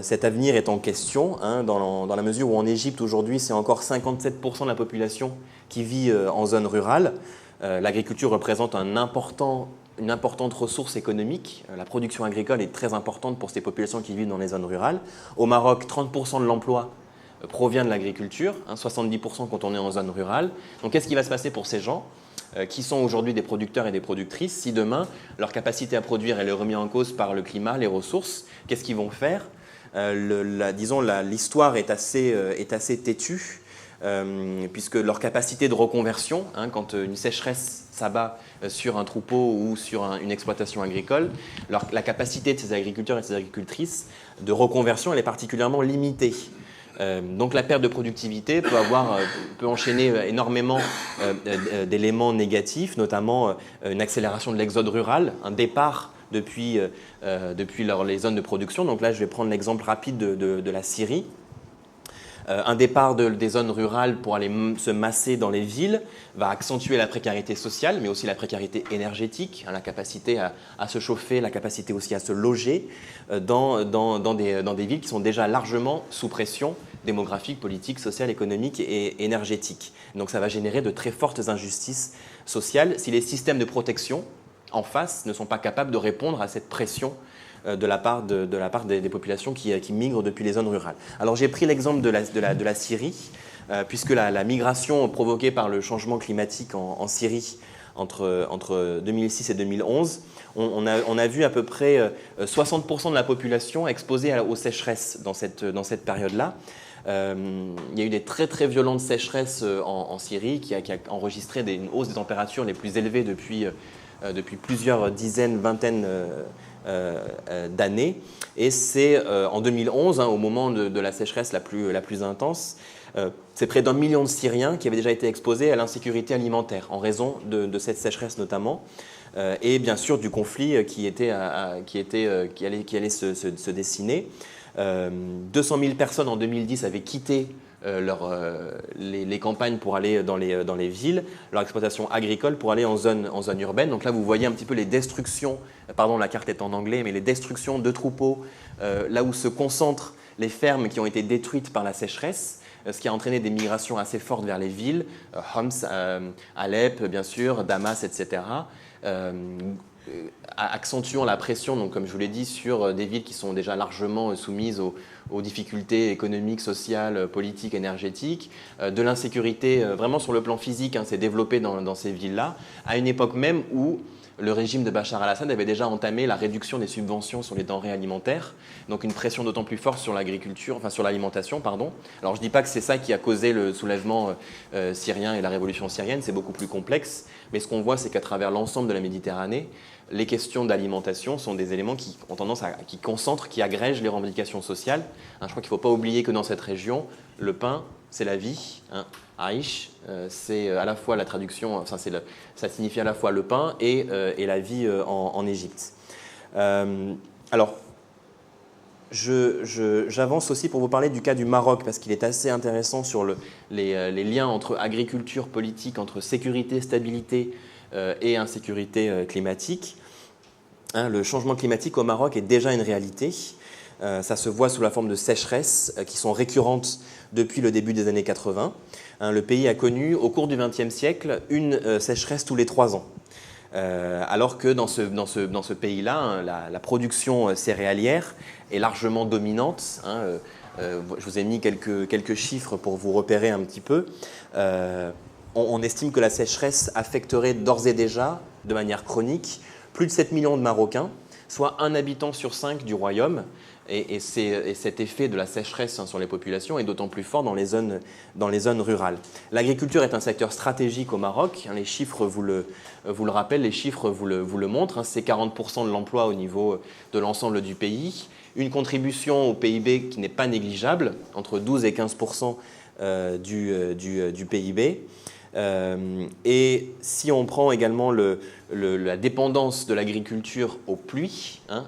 cet avenir est en question, dans la mesure où en Égypte aujourd'hui c'est encore 57% de la population qui vit en zone rurale. L'agriculture représente une importante ressource économique. La production agricole est très importante pour ces populations qui vivent dans les zones rurales. Au Maroc, 30% de l'emploi provient de l'agriculture, 70% quand on est en zone rurale. Donc qu'est-ce qui va se passer pour ces gens qui sont aujourd'hui des producteurs et des productrices si demain leur capacité à produire elle est remise en cause par le climat, les ressources? Qu'est-ce qu'ils vont faire? L'histoire est assez têtue, puisque leur capacité de reconversion, quand une sécheresse s'abat sur un troupeau ou sur une exploitation agricole, la capacité de ces agriculteurs et de ces agricultrices de reconversion elle est particulièrement limitée. Donc la perte de productivité peut enchaîner énormément d'éléments négatifs, notamment une accélération de l'exode rural, un départ depuis les zones de production. Donc là, je vais prendre l'exemple rapide de la Syrie. Un départ des zones rurales pour aller se masser dans les villes va accentuer la précarité sociale, mais aussi la précarité énergétique, la capacité à se chauffer, la capacité aussi à se loger dans des villes qui sont déjà largement sous pression démographique, politique, sociale, économique et énergétique. Donc ça va générer de très fortes injustices sociales si les systèmes de protection en face ne sont pas capables de répondre à cette pression de la part des populations qui migrent depuis les zones rurales. Alors j'ai pris l'exemple de la Syrie, puisque la migration provoquée par le changement climatique en Syrie entre 2006 et 2011, on a vu à peu près 60% de la population exposée aux sécheresses dans cette période-là. Il y a eu des très très violentes sécheresses en Syrie qui a enregistré une hausse des températures les plus élevées depuis plusieurs dizaines, vingtaines d'années. Et c'est en 2011, au moment de la sécheresse la plus intense, c'est près d'1 million de Syriens qui avaient déjà été exposés à l'insécurité alimentaire en raison de cette sécheresse notamment, et bien sûr du conflit qui allait se dessiner. 200 000 personnes en 2010 avaient quitté les campagnes pour aller dans les villes, leur exploitation agricole pour aller en zone urbaine. Donc là, vous voyez un petit peu les destructions, pardon, la carte est en anglais, mais les destructions de troupeaux, là où se concentrent les fermes qui ont été détruites par la sécheresse, ce qui a entraîné des migrations assez fortes vers les villes, Homs, Alep, bien sûr, Damas, etc., accentuant la pression, donc, comme je vous l'ai dit, sur des villes qui sont déjà largement soumises aux difficultés économiques, sociales, politiques, énergétiques, de l'insécurité vraiment sur le plan physique, s'est développée dans ces villes-là, à une époque même où le régime de Bachar al-Assad avait déjà entamé la réduction des subventions sur les denrées alimentaires, donc une pression d'autant plus forte sur sur l'alimentation, pardon. Alors je ne dis pas que c'est ça qui a causé le soulèvement syrien et la révolution syrienne, c'est beaucoup plus complexe, mais ce qu'on voit, c'est qu'à travers l'ensemble de la Méditerranée, les questions d'alimentation sont des éléments qui ont tendance qui concentrent, qui agrègent les revendications sociales. Je crois qu'il ne faut pas oublier que dans cette région, le pain c'est la vie. Hein. Aish, c'est à la fois la traduction, enfin ça signifie à la fois le pain et la vie en Égypte. Alors, j'avance aussi pour vous parler du cas du Maroc, parce qu'il est assez intéressant sur les liens entre agriculture, politique, entre sécurité, stabilité et insécurité climatique. Hein, le changement climatique au Maroc est déjà une réalité. Ça se voit sous la forme de sécheresses qui sont récurrentes depuis le début des années 80. Hein, le pays a connu, au cours du XXe siècle, une sécheresse tous les 3 ans. Alors que dans ce pays-là, hein, la production céréalière est largement dominante. Hein, je vous ai mis quelques chiffres pour vous repérer un petit peu. On estime que la sécheresse affecterait d'ores et déjà, de manière chronique, plus de 7 millions de Marocains, soit 1 habitant sur 5 du royaume. Et cet effet de la sécheresse sur les populations est d'autant plus fort dans les zones rurales. L'agriculture est un secteur stratégique au Maroc. Les chiffres vous le rappellent, les chiffres vous le montrent. C'est 40% de l'emploi au niveau de l'ensemble du pays. Une contribution au PIB qui n'est pas négligeable, entre 12 et 15% du PIB. Et si on prend également la dépendance de l'agriculture aux pluies, hein,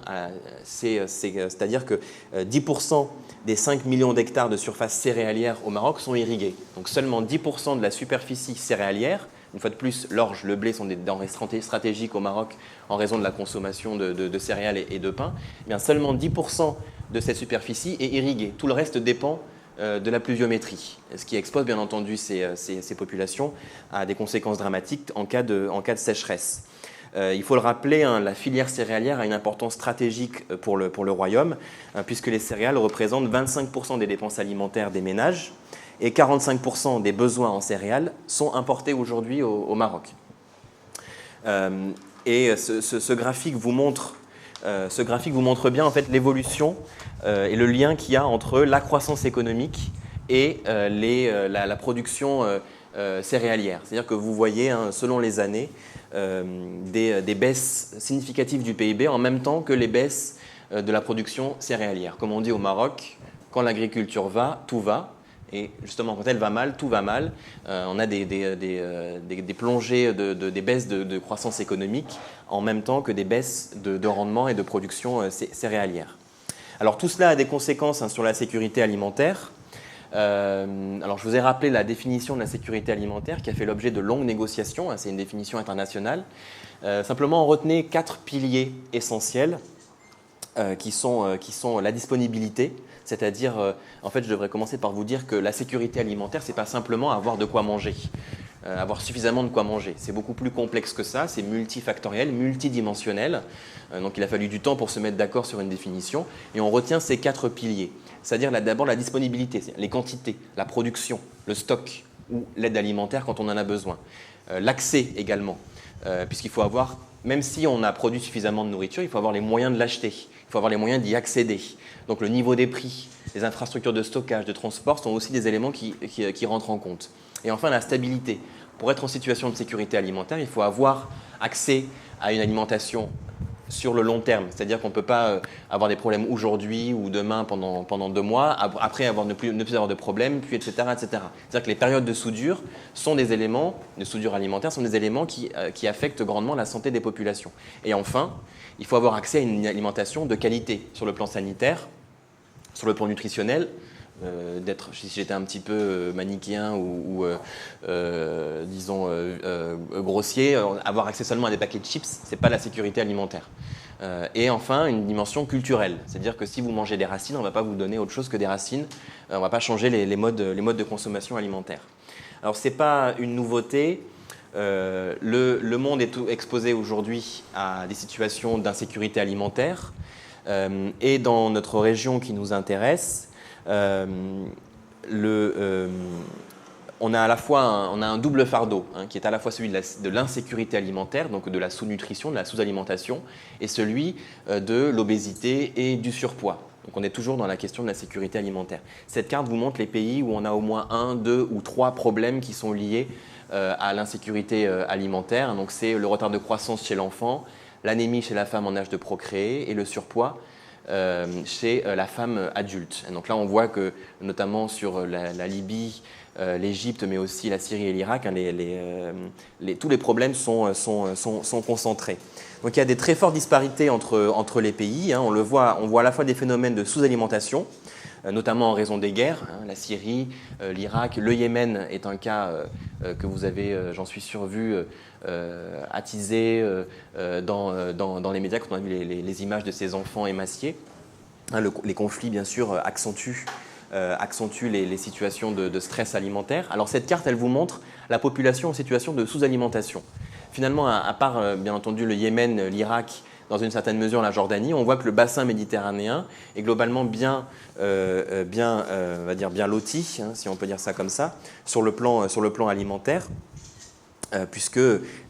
c'est-à-dire que 10% des 5 millions d'hectares de surface céréalière au Maroc sont irrigués. Donc seulement 10% de la superficie céréalière, une fois de plus, l'orge, le blé sont des denrées stratégiques au Maroc en raison de la consommation de céréales et de pain, eh bien seulement 10% de cette superficie est irriguée. Tout le reste dépend de la pluviométrie, ce qui expose bien entendu ces populations à des conséquences dramatiques en cas de sécheresse. Il faut le rappeler, hein, la filière céréalière a une importance stratégique pour le royaume, puisque les céréales représentent 25% des dépenses alimentaires des ménages et 45% des besoins en céréales sont importés aujourd'hui au Maroc. Et ce graphique vous montre bien en fait l'évolution et le lien qu'il y a entre la croissance économique et la production céréalière. C'est-à-dire que vous voyez, hein, selon les années, des baisses significatives du PIB en même temps que les baisses de la production céréalière. Comme on dit au Maroc, quand l'agriculture va, tout va. Et justement, quand elle va mal, tout va mal. On a des plongées, des baisses de croissance économique en même temps que des baisses de rendement et de production céréalière. Alors tout cela a des conséquences, hein, sur la sécurité alimentaire. Alors je vous ai rappelé la définition de la sécurité alimentaire qui a fait l'objet de longues négociations. Hein, c'est une définition internationale. Simplement, on retenait 4 piliers essentiels qui sont la disponibilité. C'est-à-dire, en fait, je devrais commencer par vous dire que la sécurité alimentaire, ce n'est pas simplement avoir de quoi manger, avoir suffisamment de quoi manger. C'est beaucoup plus complexe que ça, c'est multifactoriel, multidimensionnel. Donc il a fallu du temps pour se mettre d'accord sur une définition. Et on retient ces 4 piliers. C'est-à-dire d'abord la disponibilité, les quantités, la production, le stock ou l'aide alimentaire quand on en a besoin. L'accès également, puisqu'il faut avoir, même si on a produit suffisamment de nourriture, il faut avoir les moyens de l'acheter, il faut avoir les moyens d'y accéder. Donc le niveau des prix, les infrastructures de stockage, de transport sont aussi des éléments qui rentrent en compte. Et enfin la stabilité. Pour être en situation de sécurité alimentaire, il faut avoir accès à une alimentation sur le long terme. C'est-à-dire qu'on ne peut pas avoir des problèmes aujourd'hui ou demain pendant 2 mois, après ne plus avoir de problèmes, puis etc. etc. C'est-à-dire que les périodes de soudure sont des éléments, de soudure alimentaire, sont des éléments qui affectent grandement la santé des populations. Et enfin, il faut avoir accès à une alimentation de qualité sur le plan sanitaire, sur le plan nutritionnel, si j'étais un petit peu manichéen ou disons grossier, avoir accès seulement à des paquets de chips, ce n'est pas la sécurité alimentaire. Et enfin, une dimension culturelle, c'est-à-dire que si vous mangez des racines, on ne va pas vous donner autre chose que des racines, on ne va pas changer les modes de consommation alimentaire. Alors ce n'est pas une nouveauté. Le monde est exposé aujourd'hui à des situations d'insécurité alimentaire et dans notre région qui nous intéresse, on a un double fardeau, hein, qui est à la fois celui de l'insécurité alimentaire, donc de la sous-nutrition, de la sous-alimentation, et celui de l'obésité et du surpoids. Donc on est toujours dans la question de la sécurité alimentaire. Cette carte vous montre les pays où on a au moins 1, 2 ou 3 problèmes qui sont liés à l'insécurité alimentaire. Donc c'est le retard de croissance chez l'enfant, l'anémie chez la femme en âge de procréer et le surpoids chez la femme adulte. Et donc là, on voit que, notamment sur la Libye, l'Égypte, mais aussi la Syrie et l'Irak, hein, tous les problèmes sont concentrés. Donc il y a des très fortes disparités entre les pays. Hein. On voit à la fois des phénomènes de sous-alimentation, notamment en raison des guerres. Hein, la Syrie, l'Irak, le Yémen est un cas que vous avez, j'en suis sûr, vu attisé dans les médias quand on a vu les images de ces enfants émaciés. Hein, les conflits, bien sûr, accentuent les situations de stress alimentaire. Alors cette carte, elle vous montre la population en situation de sous-alimentation. Finalement, à part, bien entendu, le Yémen, l'Irak, dans une certaine mesure la Jordanie, on voit que le bassin méditerranéen est globalement bien loti, hein, si on peut dire ça comme ça, sur le plan alimentaire, puisque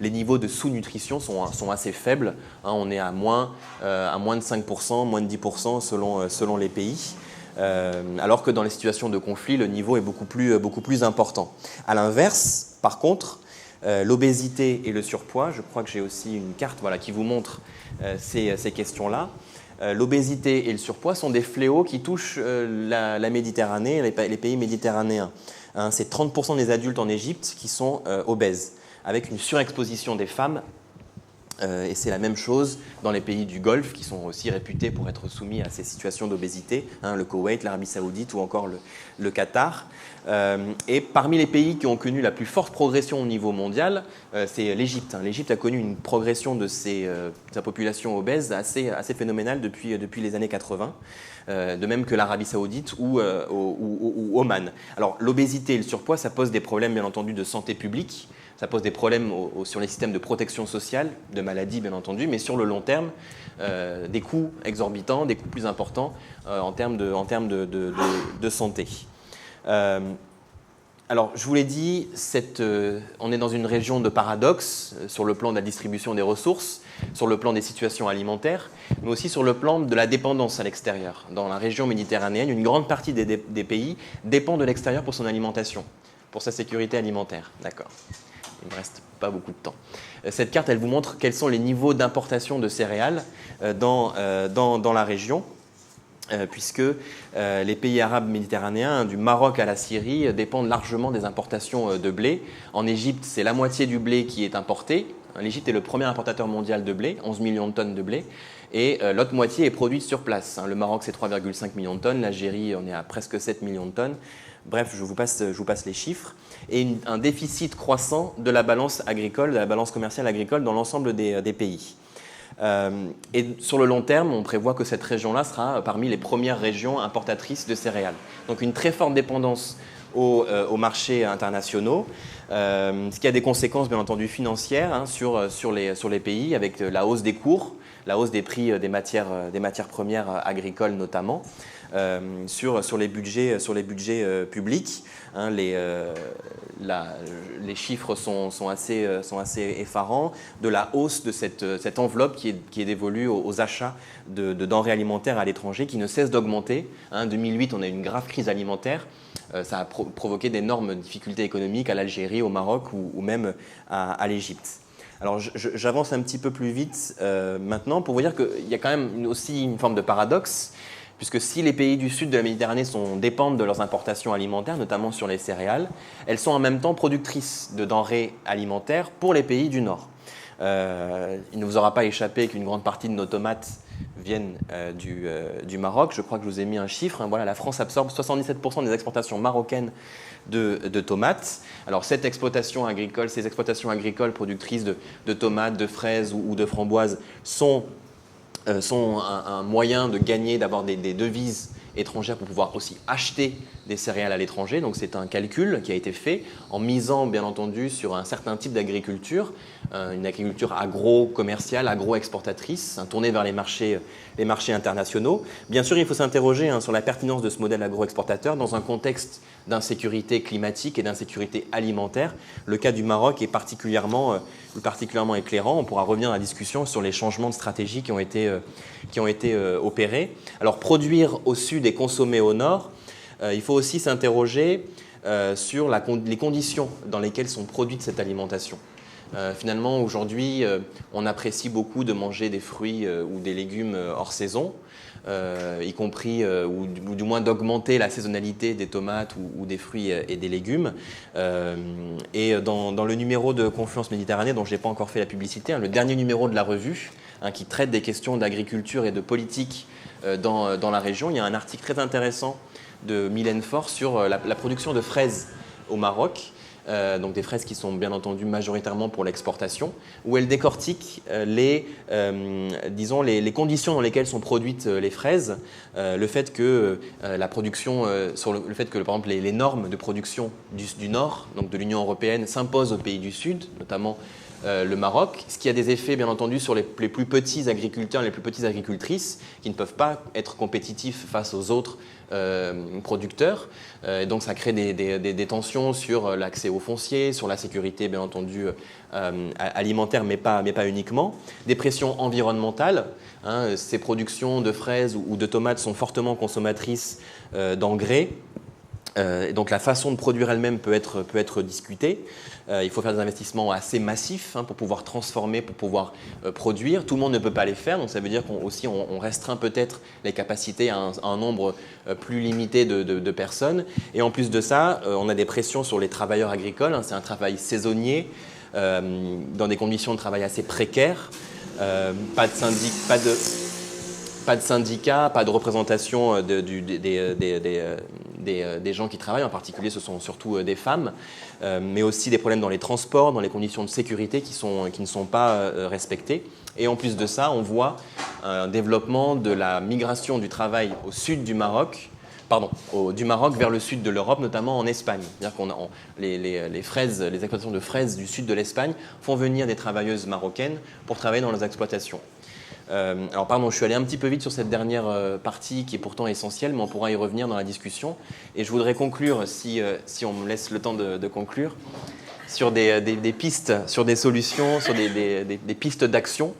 les niveaux de sous-nutrition sont assez faibles. Hein, on est à moins de 5%, moins de 10% selon les pays. Alors que dans les situations de conflit, le niveau est beaucoup plus important. À l'inverse, par contre, l'obésité et le surpoids, je crois que j'ai aussi une carte qui vous montre ces questions-là. L'obésité et le surpoids sont des fléaux qui touchent la Méditerranée, les pays méditerranéens. Hein, c'est 30% des adultes en Égypte qui sont obèses, avec une surexposition des femmes. Et c'est la même chose dans les pays du Golfe, qui sont aussi réputés pour être soumis à ces situations d'obésité, hein, le Koweït, l'Arabie Saoudite ou encore le Qatar. Et parmi les pays qui ont connu la plus forte progression au niveau mondial, c'est l'Égypte. L'Égypte a connu une progression de sa population obèse assez phénoménale depuis les années 80, de même que l'Arabie Saoudite ou Oman. Alors l'obésité et le surpoids, ça pose des problèmes bien entendu de santé publique. Ça pose des problèmes sur les systèmes de protection sociale, de maladies bien entendu, mais sur le long terme, des coûts exorbitants, des coûts plus importants en termes de santé. Alors, je vous l'ai dit, on est dans une région de paradoxe sur le plan de la distribution des ressources, sur le plan des situations alimentaires, mais aussi sur le plan de la dépendance à l'extérieur. Dans la région méditerranéenne, une grande partie des pays dépend de l'extérieur pour son alimentation, pour sa sécurité alimentaire. D'accord. Il ne me reste pas beaucoup de temps. Cette carte, elle vous montre quels sont les niveaux d'importation de céréales dans la région, puisque les pays arabes méditerranéens, du Maroc à la Syrie, dépendent largement des importations de blé. En Égypte, c'est la moitié du blé qui est importé. L'Égypte est le premier importateur mondial de blé, 11 millions de tonnes de blé, et l'autre moitié est produite sur place. Le Maroc, c'est 3,5 millions de tonnes, l'Algérie, on est à presque 7 millions de tonnes. Bref, je vous passe les chiffres. Et un déficit croissant de la balance agricole, de la balance commerciale agricole dans l'ensemble des pays. Et sur le long terme, on prévoit que cette région-là sera parmi les premières régions importatrices de céréales. Donc une très forte dépendance aux marchés internationaux, ce qui a des conséquences bien entendu financières hein, sur les pays, avec la hausse des cours, la hausse des prix des matières premières agricoles notamment. Sur les budgets publics. Hein, les chiffres sont assez effarants de la hausse de cette enveloppe qui est dévolue aux achats de denrées alimentaires à l'étranger qui ne cesse d'augmenter. En 2008, on a eu une grave crise alimentaire. Ça a provoqué d'énormes difficultés économiques à l'Algérie, au Maroc ou même à l'Égypte. Alors j'avance un petit peu plus vite maintenant pour vous dire qu'il y a quand même aussi une forme de paradoxe. Puisque si les pays du sud de la Méditerranée dépendent de leurs importations alimentaires, notamment sur les céréales, elles sont en même temps productrices de denrées alimentaires pour les pays du nord. Il ne vous aura pas échappé qu'une grande partie de nos tomates viennent du Maroc. Je crois que je vous ai mis un chiffre. Hein. Voilà, la France absorbe 77% des exportations marocaines de tomates. Alors ces exploitations agricoles productrices de tomates, de fraises ou de framboises sont un moyen de gagner, d'avoir des devises étrangères pour pouvoir aussi acheter des céréales à l'étranger. Donc c'est un calcul qui a été fait en misant bien entendu sur un certain type d'agriculture, une agriculture agro-commerciale, agro-exportatrice, tournée vers les marchés internationaux. Bien sûr, il faut s'interroger sur la pertinence de ce modèle agro-exportateur dans un contexte d'insécurité climatique et d'insécurité alimentaire. Le cas du Maroc est particulièrement éclairant. On pourra revenir à la discussion sur les changements de stratégie qui ont été opérés. Alors, produire au sud et consommer au nord, il faut aussi s'interroger sur les conditions dans lesquelles sont produites cette alimentation. Finalement, aujourd'hui, on apprécie beaucoup de manger des fruits ou des légumes hors saison, y compris, ou du moins d'augmenter la saisonnalité des tomates ou des fruits et des légumes. Et dans le numéro de Confluence Méditerranée, dont je n'ai pas encore fait la publicité, le dernier numéro de la revue, qui traite des questions d'agriculture et de politique dans la région, il y a un article très intéressant de Mylène Faure sur la production de fraises au Maroc. Donc des fraises qui sont bien entendu majoritairement pour l'exportation, où elle décortique les conditions dans lesquelles sont produites les fraises, le fait que la production, le fait que par exemple les normes de production du Nord, donc de l'Union européenne, s'imposent aux pays du Sud, notamment le Maroc, ce qui a des effets bien entendu sur les plus petits agriculteurs, les plus petites agricultrices qui ne peuvent pas être compétitifs face aux autres producteurs. Et donc ça crée des tensions sur l'accès au foncier, sur la sécurité bien entendu alimentaire, mais pas uniquement. Des pressions environnementales. Ces productions de fraises ou de tomates sont fortement consommatrices d'engrais. Donc la façon de produire elle-même peut être discutée. Il faut faire des investissements assez massifs pour pouvoir transformer, pour pouvoir produire. Tout le monde ne peut pas les faire, donc ça veut dire qu'on restreint peut-être les capacités à un nombre plus limité de personnes. Et en plus de ça, on a des pressions sur les travailleurs agricoles. C'est un travail saisonnier, dans des conditions de travail assez précaires. Pas de syndicats, pas de représentation des gens qui travaillent, en particulier ce sont surtout des femmes, mais aussi des problèmes dans les transports, dans les conditions de sécurité qui ne sont pas respectées. Et en plus de ça, on voit un développement de la migration du travail au sud du Maroc, du Maroc vers le sud de l'Europe, notamment en Espagne. C'est-à-dire qu'on les exploitations de fraises du sud de l'Espagne font venir des travailleuses marocaines pour travailler dans les exploitations. Alors pardon, je suis allé un petit peu vite sur cette dernière partie qui est pourtant essentielle, mais on pourra y revenir dans la discussion. Et je voudrais conclure, si on me laisse le temps de conclure, sur des pistes, sur des solutions, sur des pistes d'action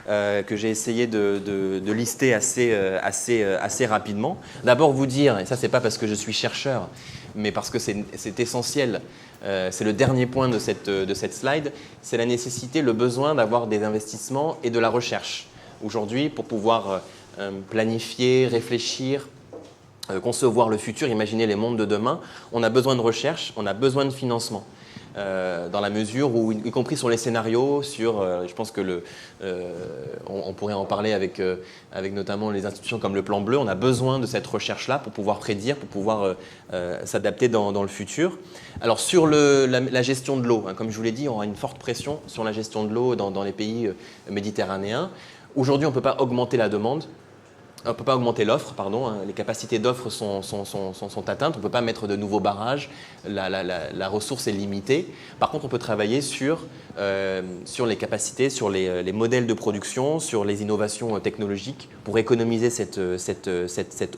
que j'ai essayé de lister assez rapidement. D'abord vous dire, et ça c'est pas parce que je suis chercheur, mais parce que c'est essentiel, c'est le dernier point de cette slide, c'est la nécessité, le besoin d'avoir des investissements et de la recherche. Aujourd'hui, pour pouvoir planifier, réfléchir, concevoir le futur, imaginer les mondes de demain, on a besoin de recherche, on a besoin de financement. Dans la mesure où, y compris sur les scénarios, je pense que on pourrait en parler avec notamment les institutions comme le Plan Bleu, on a besoin de cette recherche-là pour pouvoir prédire, pour pouvoir s'adapter dans le futur. Alors sur la gestion de l'eau, comme je vous l'ai dit, on aura une forte pression sur la gestion de l'eau dans les pays méditerranéens. Aujourd'hui, on ne peut pas augmenter la demande. On ne peut pas augmenter l'offre, les capacités d'offre sont atteintes, on ne peut pas mettre de nouveaux barrages, la ressource est limitée. Par contre, on peut travailler sur les capacités, sur les modèles de production, sur les innovations technologiques pour économiser cette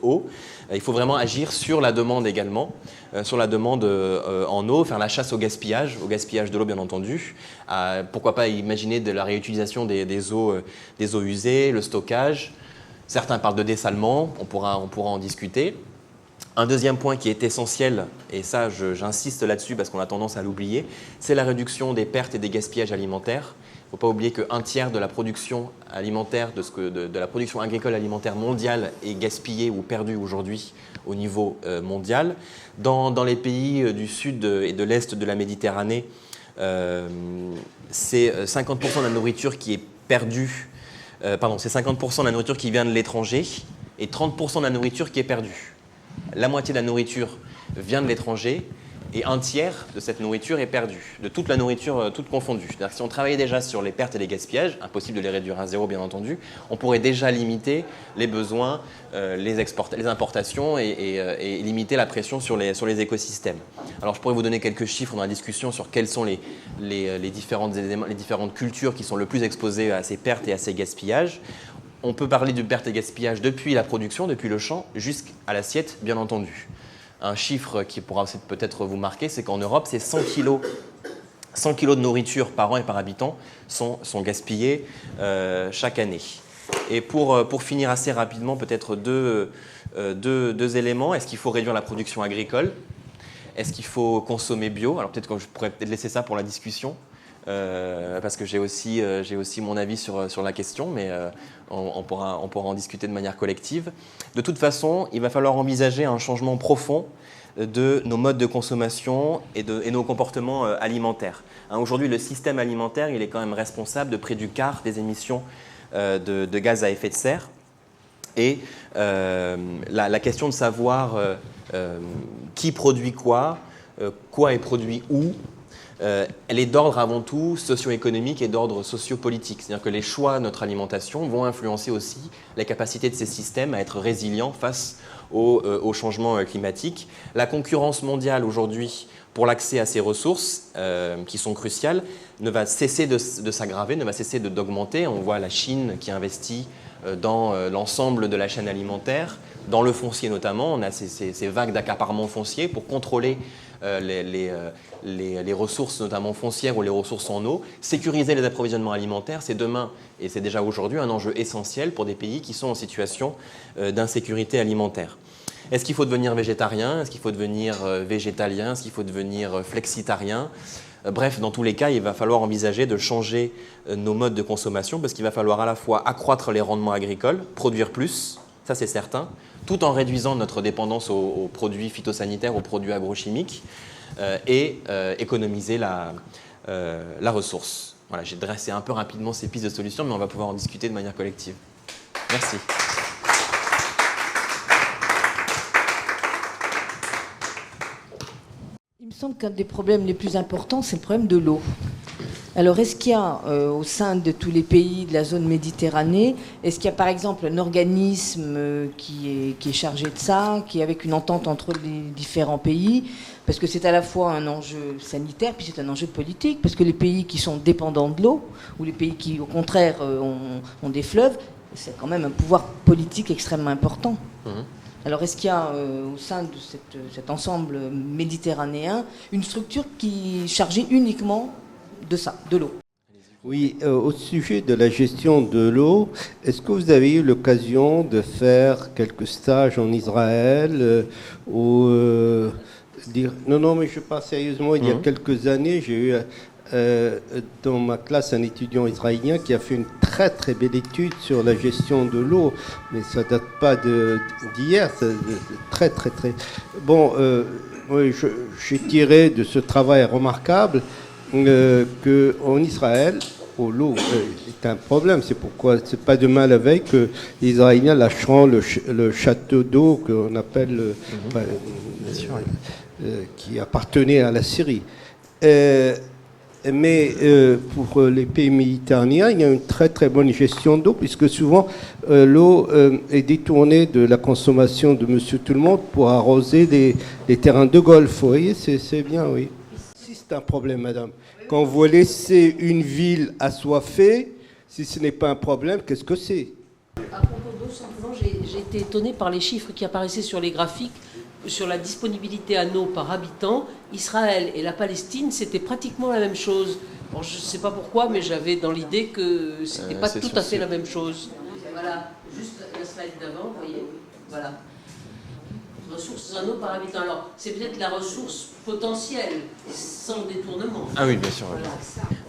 eau. Il faut vraiment agir sur la demande également, sur la demande en eau, faire la chasse au gaspillage de l'eau bien entendu. Pourquoi pas imaginer de la réutilisation des eaux usées, le stockage. Certains parlent de dessalement, on pourra en discuter. Un deuxième point qui est essentiel, et ça j'insiste là-dessus parce qu'on a tendance à l'oublier, c'est la réduction des pertes et des gaspillages alimentaires. Il ne faut pas oublier qu'un tiers de la production alimentaire, de la production agricole alimentaire mondiale est gaspillée ou perdue aujourd'hui au niveau mondial. Dans les pays du sud et de l'est de la Méditerranée, c'est 50% de la nourriture qui est perdue. C'est 50% de la nourriture qui vient de l'étranger et 30% de la nourriture qui est perdue. La moitié de la nourriture vient de l'étranger et un tiers de cette nourriture est perdue, de toute la nourriture toute confondue. C'est-à-dire que si on travaillait déjà sur les pertes et les gaspillages, impossible de les réduire à zéro bien entendu, on pourrait déjà limiter les besoins, les importations et limiter la pression sur les écosystèmes. Alors je pourrais vous donner quelques chiffres dans la discussion sur quels sont les différentes cultures qui sont le plus exposées à ces pertes et à ces gaspillages. On peut parler de pertes et gaspillages depuis la production, depuis le champ, jusqu'à l'assiette bien entendu. Un chiffre qui pourra peut-être vous marquer, c'est qu'en Europe, c'est 100 kilos de nourriture par an et par habitant sont gaspillés chaque année. Et pour finir assez rapidement, peut-être deux éléments. Est-ce qu'il faut réduire la production agricole ? Est-ce qu'il faut consommer bio ? Alors peut-être que je pourrais laisser ça pour la discussion. parce que j'ai aussi mon avis sur la question, mais on pourra en discuter de manière collective. De toute façon, il va falloir envisager un changement profond de nos modes de consommation et nos comportements alimentaires. Aujourd'hui, le système alimentaire, il est quand même responsable de près du quart des émissions de gaz à effet de serre. Et la question de savoir qui produit quoi est produit où, elle est d'ordre avant tout socio-économique et d'ordre socio-politique. C'est-à-dire que les choix de notre alimentation vont influencer aussi la capacité de ces systèmes à être résilients face au changement climatique. La concurrence mondiale aujourd'hui pour l'accès à ces ressources qui sont cruciales ne va cesser de s'aggraver, ne va cesser d'augmenter. On voit la Chine qui investit dans l'ensemble de la chaîne alimentaire, dans le foncier notamment. On a ces vagues d'accaparement foncier pour contrôler les ressources, notamment foncières ou les ressources en eau. Sécuriser les approvisionnements alimentaires, c'est demain, et c'est déjà aujourd'hui, un enjeu essentiel pour des pays qui sont en situation d'insécurité alimentaire. Est-ce qu'il faut devenir végétarien? Est-ce qu'il faut devenir végétalien? Est-ce qu'il faut devenir flexitarien? Bref, dans tous les cas, il va falloir envisager de changer nos modes de consommation parce qu'il va falloir à la fois accroître les rendements agricoles, produire plus, ça c'est certain, tout en réduisant notre dépendance aux produits phytosanitaires, aux produits agrochimiques et économiser la ressource. Voilà, j'ai dressé un peu rapidement ces pistes de solutions, mais on va pouvoir en discuter de manière collective. Merci. Il me semble qu'un des problèmes les plus importants, c'est le problème de l'eau. Alors, est-ce qu'il y a, au sein de tous les pays de la zone Méditerranée, est-ce qu'il y a par exemple un organisme qui est chargé de ça, qui est avec une entente entre les différents pays? Parce que c'est à la fois un enjeu sanitaire, puis c'est un enjeu politique, parce que les pays qui sont dépendants de l'eau, ou les pays qui, au contraire, ont des fleuves, c'est quand même un pouvoir politique extrêmement important. Alors, est-ce qu'il y a au sein de cet ensemble méditerranéen une structure qui est chargée uniquement de ça, de l'eau? Oui, au sujet de la gestion de l'eau, est-ce que vous avez eu l'occasion de faire quelques stages en Israël Non, mais je parle sérieusement, il y a quelques années, j'ai eu dans ma classe un étudiant israélien qui a fait une très très belle étude sur la gestion de l'eau, mais ça date pas d'hier, c'est très très très... Bon, oui, j'ai tiré de ce travail remarquable qu'en Israël, l'eau est un problème. C'est pourquoi c'est pas demain la veille que les Israéliens lâcheront le château d'eau qu'on appelle, qui appartenait à la Syrie. Mais pour les pays méditerranéens, il y a une très très bonne gestion d'eau, puisque souvent l'eau est détournée de la consommation de Monsieur Tout-le-Monde pour arroser les terrains de golf. Vous voyez, c'est bien, oui. Si c'est un problème, madame. Quand vous laissez une ville assoiffée, si ce n'est pas un problème, qu'est-ce que c'est? À propos d'eau, simplement, j'ai été étonnée par les chiffres qui apparaissaient sur les graphiques sur la disponibilité en eau par habitant. Israël et la Palestine, c'était pratiquement la même chose. Bon, je ne sais pas pourquoi, mais j'avais dans l'idée que c'était pas tout à fait la même chose. Voilà, juste la slide d'avant, vous voyez. Voilà. Ressources en eau par habitant. Alors, c'est peut-être la ressource potentielle, sans détournement. Ah oui, bien sûr. Voilà.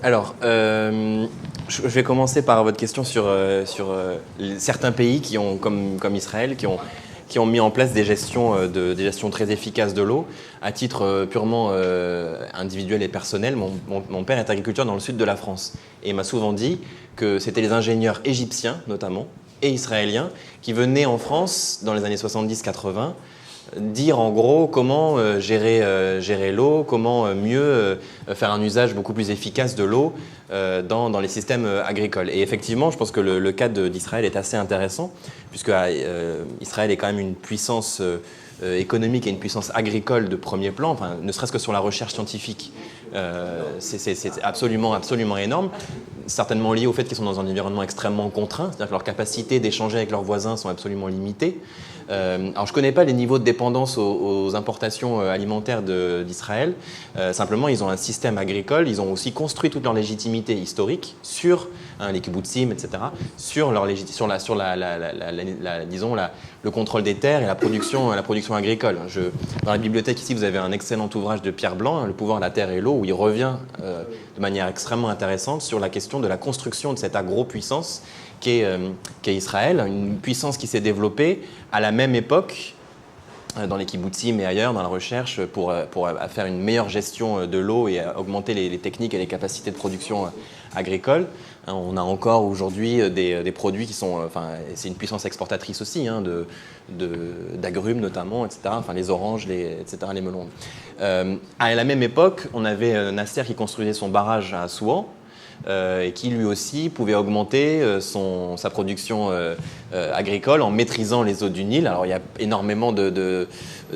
Alors, je vais commencer par votre question sur certains pays qui ont, comme Israël, qui ont mis en place des gestions très efficaces de l'eau. À titre purement individuel et personnel, mon père est agriculteur dans le sud de la France. Et il m'a souvent dit que c'était les ingénieurs égyptiens, notamment, et israéliens, qui venaient en France dans les années 70-80, dire en gros comment gérer l'eau, comment mieux faire un usage beaucoup plus efficace de l'eau dans les systèmes agricoles. Et effectivement, je pense que le cas d'Israël est assez intéressant, puisque Israël est quand même une puissance économique et une puissance agricole de premier plan, enfin, ne serait-ce que sur la recherche scientifique. C'est absolument énorme, certainement lié au fait qu'ils sont dans un environnement extrêmement contraint, c'est-à-dire que leurs capacités d'échanger avec leurs voisins sont absolument limitées. Alors je ne connais pas les niveaux de dépendance aux importations alimentaires d'Israël, simplement ils ont un système agricole, ils ont aussi construit toute leur légitimité historique sur les kibbutzim, etc., sur le contrôle des terres et la production agricole. Dans la bibliothèque ici, vous avez un excellent ouvrage de Pierre Blanc, Le pouvoir, la terre et l'eau, où il revient de manière extrêmement intéressante sur la question de la construction de cette agro-puissance qu'est Israël, une puissance qui s'est développée à la même époque dans les kibbutzim et ailleurs, dans la recherche, pour faire une meilleure gestion de l'eau et augmenter les techniques et les capacités de production agricole. On a encore aujourd'hui des produits qui sont... c'est une puissance exportatrice aussi, d'agrumes notamment, etc. Les oranges, etc., les melons. À la même époque, on avait Nasser qui construisait son barrage à Assouan, et qui lui aussi pouvait augmenter sa production agricole en maîtrisant les eaux du Nil. Alors il y a énormément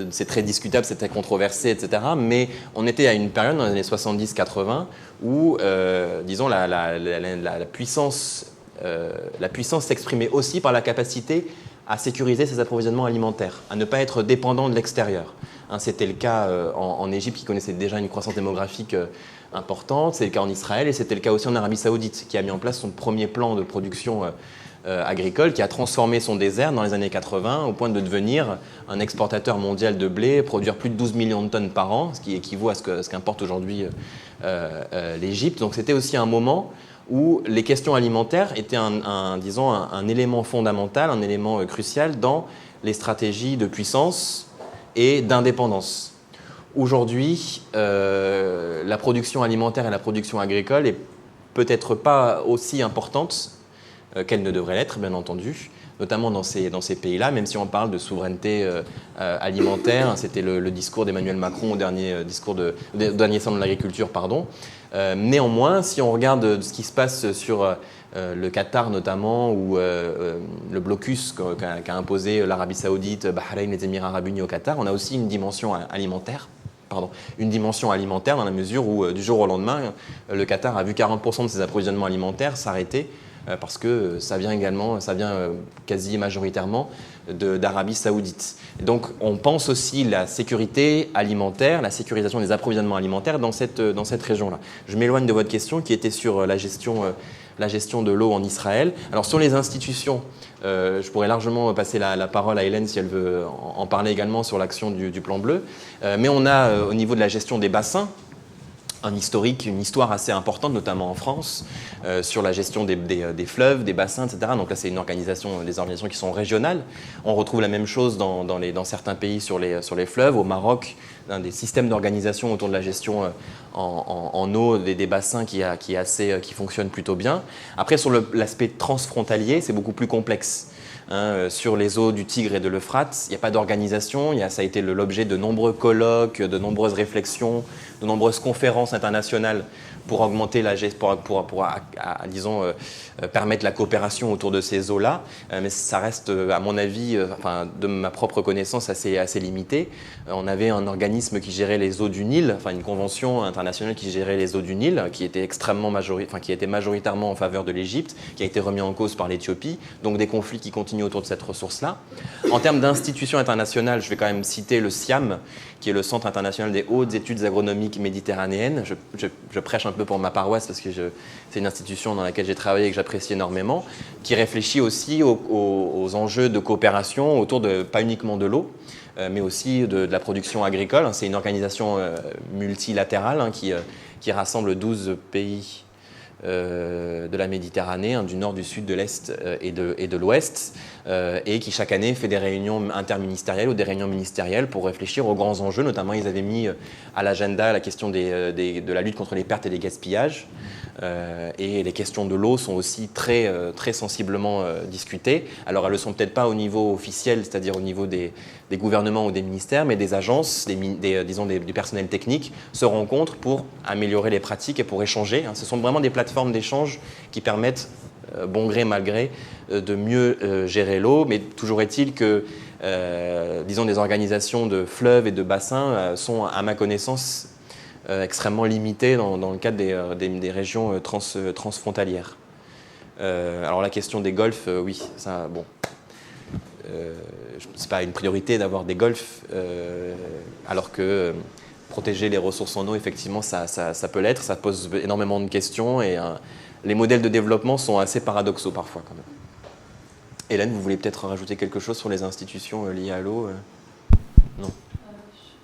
c'est très discutable, c'est très controversé, etc. Mais on était à une période dans les années 70-80 où, disons, la puissance s'exprimait aussi par la capacité à sécuriser ses approvisionnements alimentaires, à ne pas être dépendant de l'extérieur. C'était le cas en Égypte, qui connaissait déjà une croissance démographique importante, c'est le cas en Israël et c'était le cas aussi en Arabie Saoudite, qui a mis en place son premier plan de production agricole, qui a transformé son désert dans les années 80 au point de devenir un exportateur mondial de blé, produire plus de 12 millions de tonnes par an, ce qui équivaut à ce qu'importe aujourd'hui l'Égypte. Donc c'était aussi un moment où les questions alimentaires étaient un élément fondamental, un élément crucial dans les stratégies de puissance et d'indépendance. Aujourd'hui, la production alimentaire et la production agricole est peut-être pas aussi importante qu'elle ne devrait l'être, bien entendu, notamment dans ces pays-là, même si on parle de souveraineté alimentaire. C'était le discours d'Emmanuel Macron au dernier salon de l'agriculture, pardon. Néanmoins, si on regarde ce qui se passe sur le Qatar notamment, ou le blocus qu'a imposé l'Arabie Saoudite, Bahreïn, les Émirats Arabes Unis au Qatar, on a aussi une dimension alimentaire dans la mesure où, du jour au lendemain, le Qatar a vu 40% de ses approvisionnements alimentaires s'arrêter parce que ça vient quasi majoritairement d'Arabie Saoudite. Et donc, on pense aussi la sécurité alimentaire, la sécurisation des approvisionnements alimentaires dans cette région-là. Je m'éloigne de votre question qui était sur la gestion de l'eau en Israël. Alors, sur les institutions, je pourrais largement passer la parole à Hélène si elle veut en parler également sur l'action du Plan Bleu. Mais on a, au niveau de la gestion des bassins, une histoire assez importante, notamment en France, sur la gestion des fleuves, des bassins, etc. Donc là, c'est des organisations qui sont régionales. On retrouve la même chose dans certains pays sur les fleuves. Au Maroc, des systèmes d'organisation autour de la gestion en eau des bassins qui fonctionne plutôt bien. Après, sur l'aspect transfrontalier, c'est beaucoup plus complexe. Sur les eaux du Tigre et de l'Euphrate, il n'y a pas d'organisation. Ça a été l'objet de nombreux colloques, de nombreuses réflexions, de nombreuses conférences internationales pour augmenter permettre la coopération autour de ces eaux-là. Mais ça reste, à mon avis, de ma propre connaissance, assez limité. On avait un organisme qui gérait les eaux du Nil, une convention internationale qui gérait les eaux du Nil, qui était qui était majoritairement en faveur de l'Égypte, qui a été remis en cause par l'Éthiopie. Donc des conflits qui continuent autour de cette ressource-là. En termes d'institutions internationales, je vais quand même citer le CIAM, qui est le Centre international des hautes études agronomiques méditerranéennes. Je prêche un peu pour ma paroisse parce que c'est une institution dans laquelle j'ai travaillé et que j'apprécie énormément, qui réfléchit aussi aux enjeux de coopération autour pas uniquement de l'eau, mais aussi de la production agricole. C'est une organisation multilatérale qui rassemble 12 pays de la Méditerranée, du nord, du sud, de l'est et de l'ouest, et qui chaque année fait des réunions interministérielles ou des réunions ministérielles pour réfléchir aux grands enjeux. Notamment, ils avaient mis à l'agenda la question de la lutte contre les pertes et les gaspillages, et les questions de l'eau sont aussi très, très sensiblement discutées. Alors, elles ne le sont peut-être pas au niveau officiel, c'est-à-dire au niveau des gouvernements ou des ministères, mais des agences, du personnel technique se rencontrent pour améliorer les pratiques et pour échanger. Ce sont vraiment des plateformes d'échange qui permettent, bon gré, mal gré, de mieux gérer l'eau. Mais toujours est-il que, des organisations de fleuves et de bassins sont, à ma connaissance, extrêmement limitées dans le cadre des régions transfrontalières. Alors la question des golfs, oui, ça, bon... c'est pas une priorité d'avoir des golfs, alors que protéger les ressources en eau, effectivement, ça peut l'être, ça pose énormément de questions et les modèles de développement sont assez paradoxaux parfois quand même. Hélène, vous voulez peut-être rajouter quelque chose sur les institutions liées à l'eau ? Non.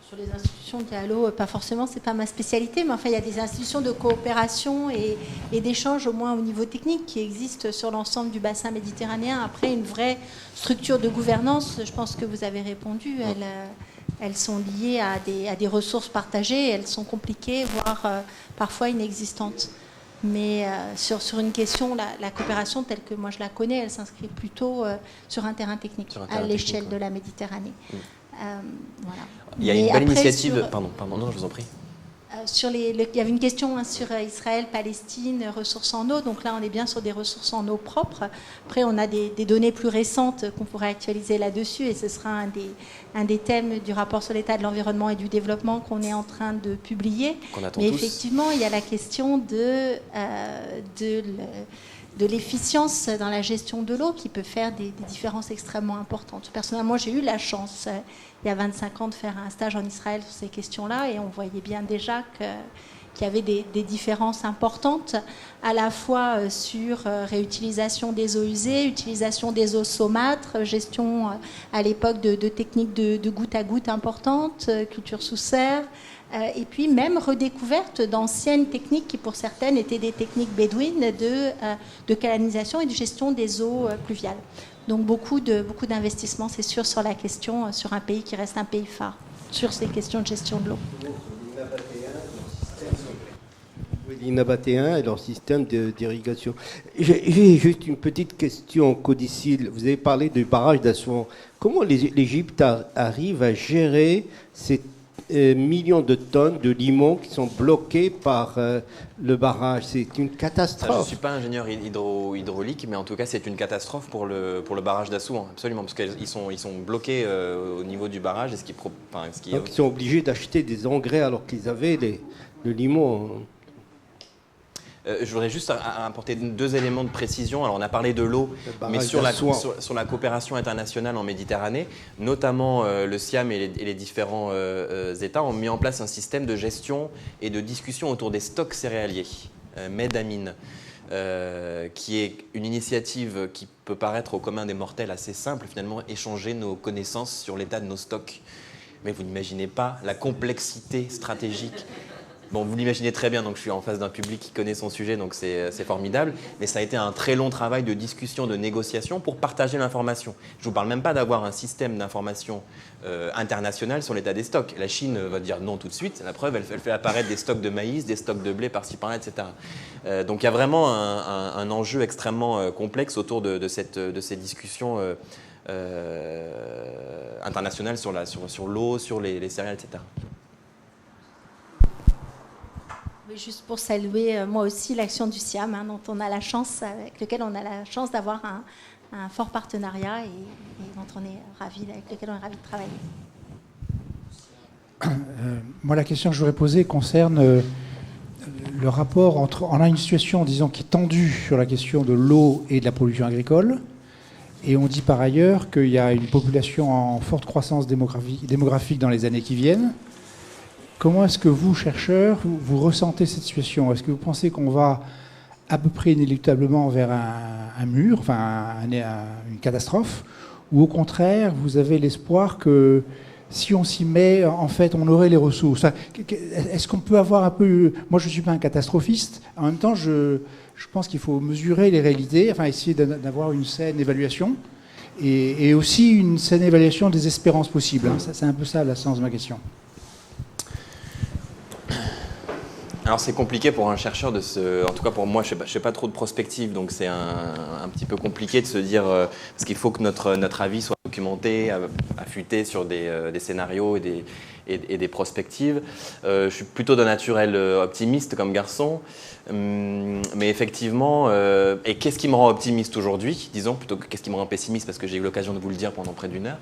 Sur les institutions de l'eau, pas forcément, c'est pas ma spécialité, mais enfin, il y a des institutions de coopération et d'échange, au moins au niveau technique, qui existent sur l'ensemble du bassin méditerranéen. Après, une vraie structure de gouvernance, je pense que vous avez répondu, elles sont liées à des ressources partagées, elles sont compliquées, voire parfois inexistantes. Mais sur une question, la coopération telle que moi je la connais, elle s'inscrit plutôt sur un terrain technique, à l'échelle de la Méditerranée. Voilà. Il y a une belle initiative. Pardon, non, je vous en prie. Il y avait une question sur Israël, Palestine, ressources en eau. Donc là, on est bien sur des ressources en eau propres. Après, on a des données plus récentes qu'on pourrait actualiser là-dessus. Et ce sera un des thèmes du rapport sur l'état de l'environnement et du développement qu'on est en train de publier. Mais effectivement, il y a la question de l'efficience dans la gestion de l'eau qui peut faire des différences extrêmement importantes. Personnellement, j'ai eu la chance, il y a 25 ans, de faire un stage en Israël sur ces questions-là et on voyait bien déjà qu'il y avait des différences importantes, à la fois sur réutilisation des eaux usées, utilisation des eaux saumâtres, gestion à l'époque de techniques de goutte à goutte importantes, culture sous serre, et puis même redécouverte d'anciennes techniques qui pour certaines étaient des techniques bédouines de canalisation et de gestion des eaux pluviales. Donc beaucoup d'investissements, c'est sûr, sur la question, sur un pays qui reste un pays phare, sur ces questions de gestion de l'eau. L'INABAT1 et leur système d'irrigation. J'ai juste une petite question, Codicile. Vous avez parlé du barrage d'Assouan. Comment l'Égypte arrive à gérer ces millions de tonnes de limon qui sont bloqués par le barrage? C'est une catastrophe. Je ne suis pas ingénieur hydraulique, mais en tout cas, c'est une catastrophe pour le barrage d'Assouan, absolument, parce qu'ils sont bloqués au niveau du barrage. Donc, ils sont obligés d'acheter des engrais alors qu'ils avaient le limon. Je voudrais juste apporter 2 éléments de précision. Alors, on a parlé de l'eau, mais sur la coopération internationale en Méditerranée, notamment le SIAM et les différents États ont mis en place un système de gestion et de discussion autour des stocks céréaliers, MEDAMIN, qui est une initiative qui peut paraître au commun des mortels assez simple, finalement, échanger nos connaissances sur l'état de nos stocks. Mais vous n'imaginez pas la complexité stratégique. Bon, vous l'imaginez très bien, donc je suis en face d'un public qui connaît son sujet, donc c'est formidable. Mais ça a été un très long travail de discussion, de négociation pour partager l'information. Je ne vous parle même pas d'avoir un système d'information international sur l'état des stocks. La Chine va dire non tout de suite. La preuve, elle fait apparaître des stocks de maïs, des stocks de blé par-ci par-là, etc. Donc il y a vraiment un enjeu extrêmement complexe autour de ces discussions internationales sur l'eau, sur les céréales, etc. Juste pour saluer moi aussi l'action du SIAM, avec lequel on a la chance d'avoir un fort partenariat et dont on est ravis, avec lequel on est ravis de travailler. Moi, la question que je voudrais poser concerne le rapport entre... On a une situation, disons, qui est tendue sur la question de l'eau et de la production agricole, et on dit par ailleurs qu'il y a une population en forte croissance démographique dans les années qui viennent. Comment est-ce que vous, chercheurs, vous ressentez cette situation? Est-ce que vous pensez qu'on va à peu près inéluctablement vers un mur, enfin une catastrophe, ou au contraire, vous avez l'espoir que si on s'y met, en fait, on aurait les ressources? Est-ce qu'on peut avoir un peu... Moi, je ne suis pas un catastrophiste. En même temps, je pense qu'il faut mesurer les réalités, enfin essayer d'avoir une saine évaluation, et aussi une saine évaluation des espérances possibles. C'est un peu ça le sens de ma question. Alors c'est compliqué pour un chercheur en tout cas pour moi, je fais pas trop de prospective, donc c'est un petit peu compliqué de se dire, parce qu'il faut que notre avis soit documenté, affûté sur des scénarios et des prospectives. Je suis plutôt d'un naturel optimiste comme garçon, mais effectivement, et qu'est-ce qui me rend optimiste aujourd'hui, disons, plutôt que qu'est-ce qui me rend pessimiste, parce que j'ai eu l'occasion de vous le dire pendant près d'1 heure.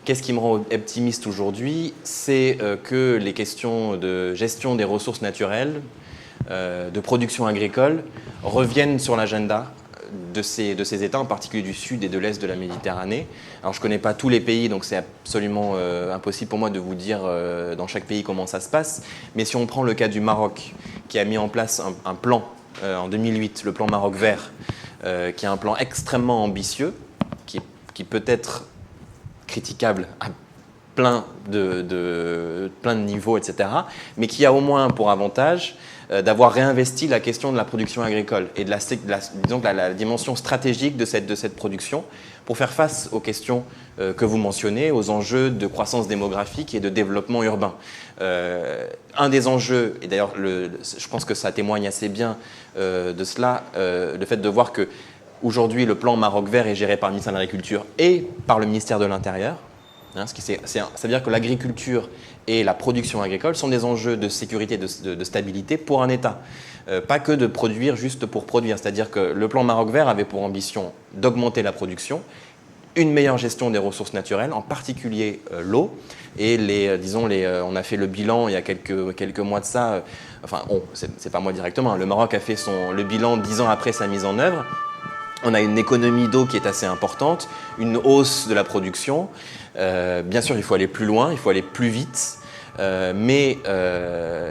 Qu'est-ce qui me rend optimiste aujourd'hui? C'est que les questions de gestion des ressources naturelles, de production agricole, reviennent sur l'agenda de ces États, en particulier du sud et de l'est de la Méditerranée. Alors je ne connais pas tous les pays, donc c'est absolument impossible pour moi de vous dire dans chaque pays comment ça se passe. Mais si on prend le cas du Maroc, qui a mis en place un plan en 2008, le plan Maroc vert, qui est un plan extrêmement ambitieux, qui peut être critiquable plein de niveaux, etc., mais qui a au moins pour avantage d'avoir réinvesti la question de la production agricole et de la dimension stratégique de cette production pour faire face aux questions que vous mentionnez, aux enjeux de croissance démographique et de développement urbain. Un des enjeux, et d'ailleurs je pense que ça témoigne assez bien de cela, le fait de voir que aujourd'hui le plan Maroc Vert est géré par le ministère de l'Agriculture et par le ministère de l'Intérieur. Ça veut dire que l'agriculture et la production agricole sont des enjeux de sécurité et de stabilité pour un État. Pas que de produire juste pour produire. C'est-à-dire que le plan Maroc Vert avait pour ambition d'augmenter la production, une meilleure gestion des ressources naturelles, en particulier l'eau. Et on a fait le bilan il y a quelques mois de ça. C'est pas moi directement. Le Maroc a fait le bilan 10 ans après sa mise en œuvre. On a une économie d'eau qui est assez importante, une hausse de la production. Bien sûr, il faut aller plus loin, il faut aller plus vite. Mais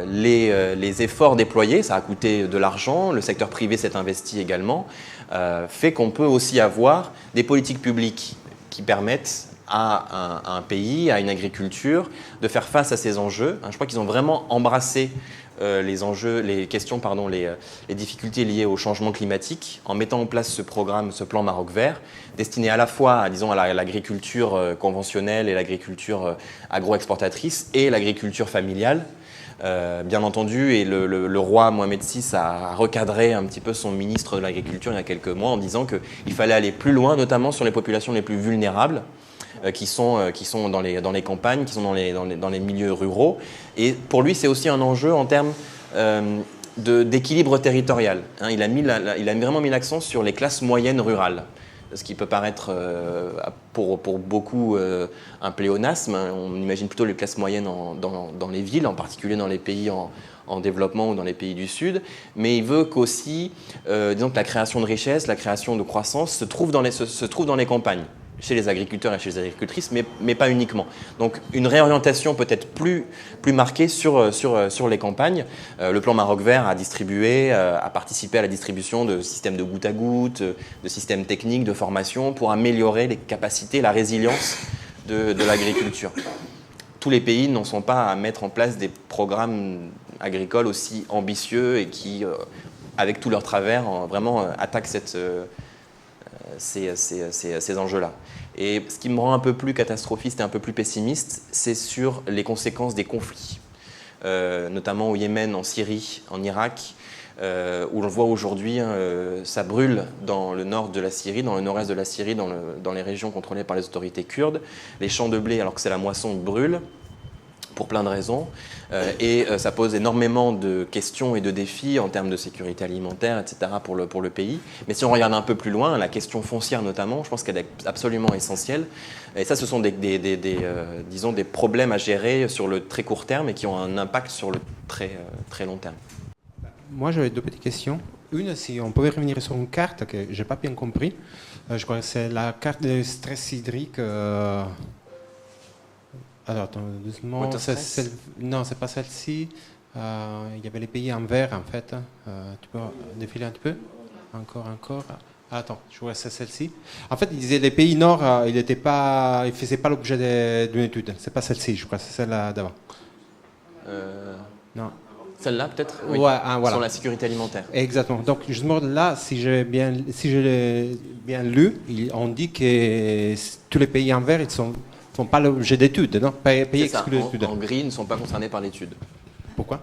les efforts déployés, ça a coûté de l'argent, le secteur privé s'est investi également, fait qu'on peut aussi avoir des politiques publiques qui permettent à un pays, à une agriculture, de faire face à ces enjeux. Je crois qu'ils ont vraiment embrassé les difficultés liées au changement climatique en mettant en place ce plan Maroc Vert, destiné à la fois à l'agriculture conventionnelle et l'agriculture agroexportatrice et l'agriculture familiale. Bien entendu, et le roi Mohamed VI a recadré un petit peu son ministre de l'Agriculture il y a quelques mois en disant qu'il fallait aller plus loin, notamment sur les populations les plus vulnérables, qui sont dans les campagnes, qui sont dans les milieux ruraux. Et pour lui, c'est aussi un enjeu en termes d'équilibre territorial. Il a vraiment mis l'accent sur les classes moyennes rurales. Ce qui peut paraître pour beaucoup un pléonasme. On imagine plutôt les classes moyennes dans les villes, en particulier dans les pays en développement ou dans les pays du Sud. Mais il veut qu'aussi, disons que la création de richesse, la création de croissance se trouve dans les campagnes, chez les agriculteurs et chez les agricultrices, mais pas uniquement. Donc une réorientation peut-être plus marquée sur les campagnes. Le plan Maroc Vert a participé à la distribution de systèmes de goutte à goutte, de systèmes techniques, de formation pour améliorer les capacités, la résilience de l'agriculture. Tous les pays n'en sont pas à mettre en place des programmes agricoles aussi ambitieux et qui, avec tous leurs travers, vraiment attaquent ces enjeux-là. Et ce qui me rend un peu plus catastrophiste et un peu plus pessimiste, c'est sur les conséquences des conflits, notamment au Yémen, en Syrie, en Irak, où on voit aujourd'hui, ça brûle dans le nord de la Syrie, dans le nord-est de la Syrie, dans les régions contrôlées par les autorités kurdes. Les champs de blé, alors que c'est la moisson, ils brûlent, pour plein de raisons, et ça pose énormément de questions et de défis en termes de sécurité alimentaire, etc. pour le pays. Mais si on regarde un peu plus loin, la question foncière notamment, je pense qu'elle est absolument essentielle. Et ça, ce sont disons des problèmes à gérer sur le très court terme et qui ont un impact sur le très, très long terme. Moi, j'avais deux petites questions. Une, si on pouvait revenir sur une carte que je n'ai pas bien compris. Je crois que c'est la carte de stress hydrique. Alors, attends, doucement. Non, c'est pas celle-ci. Il y avait les pays en vert, en fait. Tu peux défiler un petit peu? Encore. Ah, attends, je vois c'est celle-ci. En fait, il disait les pays nord, ils ne faisaient pas l'objet d'une étude. C'est pas celle-ci, je crois, c'est celle d'avant. Non. Celle-là, peut-être? Oui. Ouais, voilà. Sur la sécurité alimentaire. Exactement. Donc, justement, là, si je l'ai bien lu, on dit que tous les pays en vert, ils sont pas l'objet d'études, non? Pays exclus d'études. En gris, ne sont pas concernés par l'étude. Pourquoi?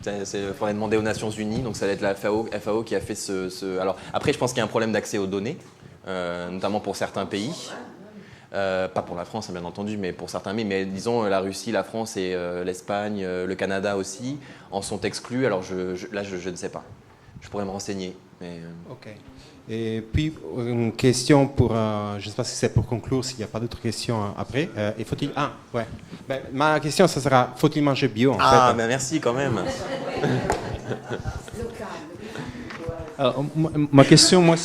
Il faudrait demander aux Nations Unies, donc ça va être la FAO qui a fait Alors, après, je pense qu'il y a un problème d'accès aux données, notamment pour certains pays. Pas pour la France, bien entendu, mais pour certains pays. Mais disons, la Russie, la France et l'Espagne, le Canada aussi, en sont exclus. Alors là, je ne sais pas. Je pourrais me renseigner. Mais... Ok. Et puis, une question pour... je ne sais pas si c'est pour conclure, s'il n'y a pas d'autres questions après. Et faut-il... Ah, ouais. Ben, ma question, ça sera, faut-il manger bio, en fait? Ah, ben merci quand même. Alors, ma question, moi,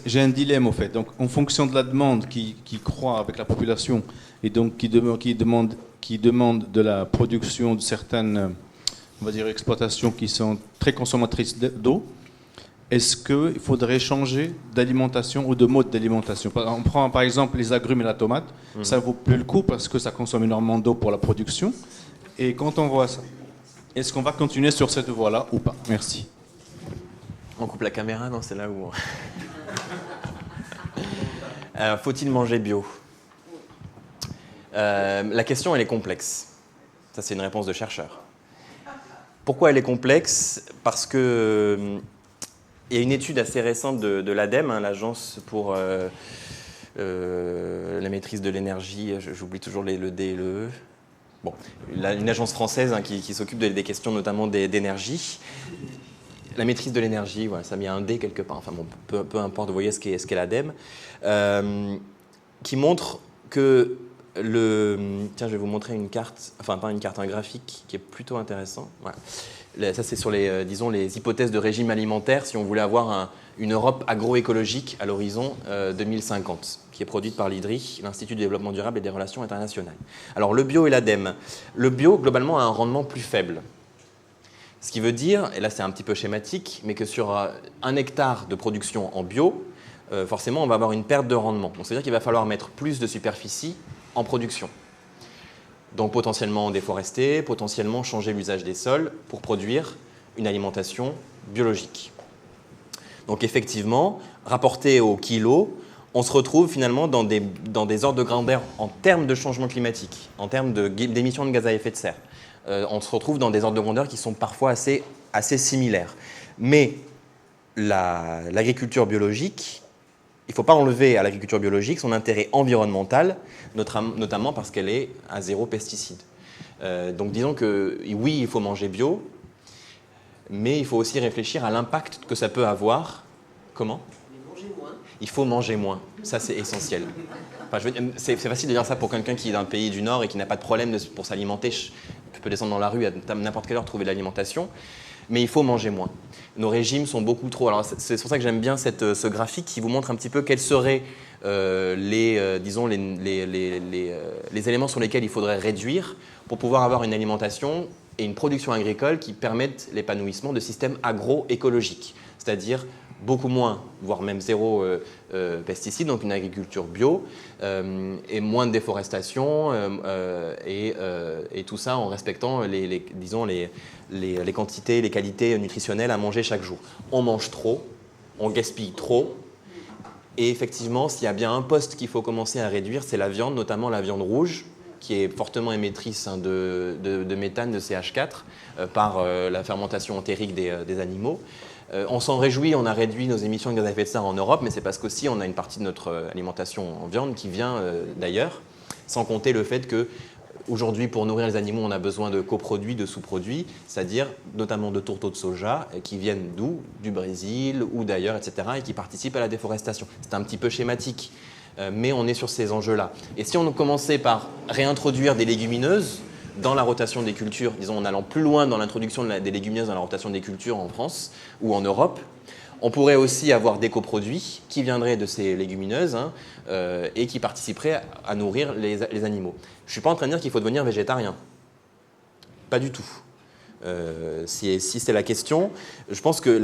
j'ai un dilemme, en fait. Donc, en fonction de la demande qui croît avec la population et donc qui demande de la production de certaines, on va dire, exploitations qui sont très consommatrices d'eau, est-ce qu'il faudrait changer d'alimentation ou de mode d'alimentation? On prend par exemple les agrumes et la tomate, ça ne vaut plus le coup parce que ça consomme énormément d'eau pour la production. Et quand on voit ça, est-ce qu'on va continuer sur cette voie-là ou pas? Merci. On coupe la caméra, non, c'est là où... faut-il manger bio? La question, elle est complexe. Ça, c'est une réponse de chercheur. Pourquoi elle est complexe? Parce que il y a une étude assez récente de l'ADEME, l'Agence pour la maîtrise de l'énergie, j'oublie toujours le D et le E. Bon, une agence française qui s'occupe des questions notamment d'énergie. La maîtrise de l'énergie, voilà, ça a mis un D quelque part. Enfin bon, peu importe, vous voyez ce qu'est l'ADEME, qui montre que tiens, je vais vous montrer une carte, enfin pas une carte, un graphique qui est plutôt intéressant. Voilà. Ça, c'est sur disons, les hypothèses de régime alimentaire si on voulait avoir une Europe agroécologique à l'horizon 2050, qui est produite par l'IDRI, l'Institut du développement durable et des relations internationales. Alors, le bio et l'ADEME. Le bio, globalement, a un rendement plus faible. Ce qui veut dire, et là c'est un petit peu schématique, mais que sur 1 hectare de production en bio, forcément, on va avoir une perte de rendement. Donc, c'est-à-dire qu'il va falloir mettre plus de superficie en production. Donc potentiellement déforester, potentiellement changer l'usage des sols pour produire une alimentation biologique. Donc effectivement, rapporté au kilo, on se retrouve finalement dans des ordres de grandeur en termes de changement climatique, en termes d'émissions de gaz à effet de serre. On se retrouve dans des ordres de grandeur qui sont parfois assez similaires. Mais l'agriculture biologique, il ne faut pas enlever à l'agriculture biologique son intérêt environnemental, notamment parce qu'elle est à 0 pesticides. Donc disons que oui, il faut manger bio, mais il faut aussi réfléchir à l'impact que ça peut avoir. Comment ? Manger moins. Il faut manger moins, ça c'est essentiel. Enfin, c'est facile de dire ça pour quelqu'un qui est d'un pays du Nord et qui n'a pas de problème pour s'alimenter, qui peut descendre dans la rue à n'importe quelle heure trouver de l'alimentation. Mais il faut manger moins. Nos régimes sont beaucoup trop... Alors c'est pour ça que j'aime bien ce graphique qui vous montre un petit peu quels seraient les éléments sur lesquels il faudrait réduire pour pouvoir avoir une alimentation et une production agricole qui permettent l'épanouissement de systèmes agroécologiques, c'est-à-dire beaucoup moins, voire même 0 pesticides, donc une agriculture bio, et moins de déforestation, et tout ça en respectant les quantités, les qualités nutritionnelles à manger chaque jour. On mange trop, on gaspille trop, et effectivement, s'il y a bien un poste qu'il faut commencer à réduire, c'est la viande, notamment la viande rouge, qui est fortement émettrice de méthane, de CH4, par la fermentation entérique des animaux. On s'en réjouit, on a réduit nos émissions de gaz à effet de serre en Europe, mais c'est parce qu'aussi on a une partie de notre alimentation en viande qui vient d'ailleurs, sans compter le fait qu'aujourd'hui, pour nourrir les animaux, on a besoin de coproduits, de sous-produits, c'est-à-dire notamment de tourteaux de soja qui viennent d'où ? Du Brésil ou d'ailleurs, etc., et qui participent à la déforestation. C'est un petit peu schématique, mais on est sur ces enjeux-là. Et si on commençait par réintroduire des légumineuses dans la rotation des cultures, disons en allant plus loin dans l'introduction des légumineuses dans la rotation des cultures en France ou en Europe, on pourrait aussi avoir des coproduits qui viendraient de ces légumineuses et qui participeraient à nourrir les animaux. Je ne suis pas en train de dire qu'il faut devenir végétarien. Pas du tout. Si c'est la question, je pense que,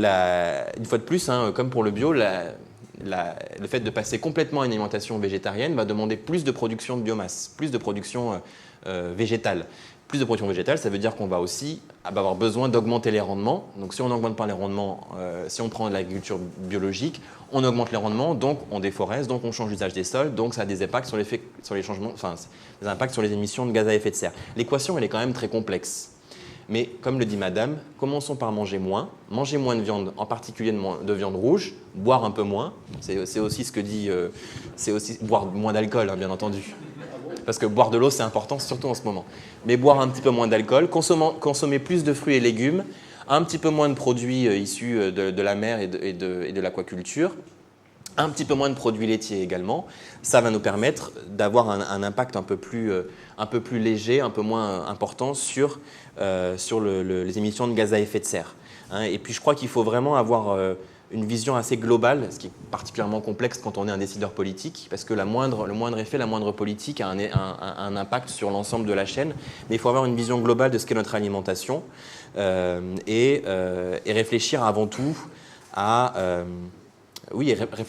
une fois de plus, comme pour le bio, le fait de passer complètement à une alimentation végétarienne va demander plus de production de biomasse, plus de production végétale. Plus de production végétale, ça veut dire qu'on va aussi avoir besoin d'augmenter les rendements. Donc si on n'augmente pas les rendements, si on prend de l'agriculture biologique, on augmente les rendements, donc on déforeste, donc on change l'usage des sols, donc ça a des impacts sur les changements, enfin des impacts sur les émissions de gaz à effet de serre. L'équation, elle est quand même très complexe. Mais comme le dit madame, commençons par manger moins de viande, en particulier de viande rouge, boire un peu moins, c'est aussi ce que dit, c'est aussi boire moins d'alcool, bien entendu. Parce que boire de l'eau, c'est important, surtout en ce moment. Mais boire un petit peu moins d'alcool, consommer plus de fruits et légumes, un petit peu moins de produits issus de la mer et de l'aquaculture, un petit peu moins de produits laitiers également. Ça va nous permettre d'avoir un impact un peu plus léger, un peu moins important sur les émissions de gaz à effet de serre. Et puis je crois qu'il faut vraiment avoir une vision assez globale, ce qui est particulièrement complexe quand on est un décideur politique, parce que le moindre effet, la moindre politique a un impact sur l'ensemble de la chaîne. Mais il faut avoir une vision globale de ce qu'est notre alimentation et réfléchir avant tout à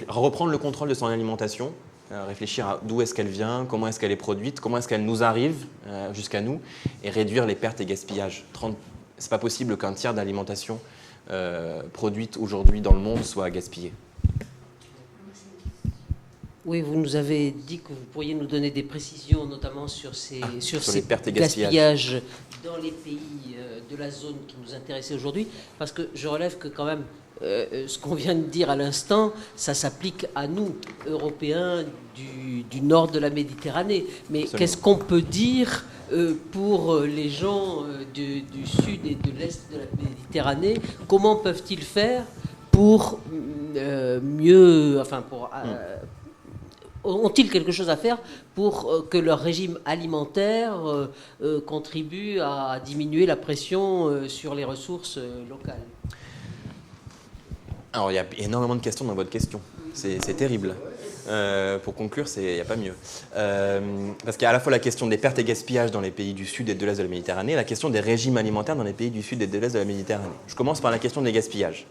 reprendre le contrôle de son alimentation, réfléchir à d'où est-ce qu'elle vient, comment est-ce qu'elle est produite, comment est-ce qu'elle nous arrive jusqu'à nous, et réduire les pertes et gaspillages. C'est pas possible qu'un tiers d'alimentation produite aujourd'hui dans le monde soit gaspillée. Oui, vous nous avez dit que vous pourriez nous donner des précisions, notamment sur ces pertes et gaspillages dans les pays de la zone qui nous intéressait aujourd'hui, parce que je relève que quand même, ce qu'on vient de dire à l'instant, ça s'applique à nous, Européens du nord de la Méditerranée. Mais qu'est-ce qu'on peut dire pour les gens du sud et de l'est de la Méditerranée? Comment peuvent-ils faire pour ont-ils quelque chose à faire pour que leur régime alimentaire contribue à diminuer la pression sur les ressources locales? Alors, il y a énormément de questions dans votre question. C'est terrible. Pour conclure, il n'y a pas mieux. Parce qu'il y a à la fois la question des pertes et gaspillages dans les pays du sud et de l'est de la Méditerranée, et la question des régimes alimentaires dans les pays du sud et de l'est de la Méditerranée. Je commence par la question des gaspillages.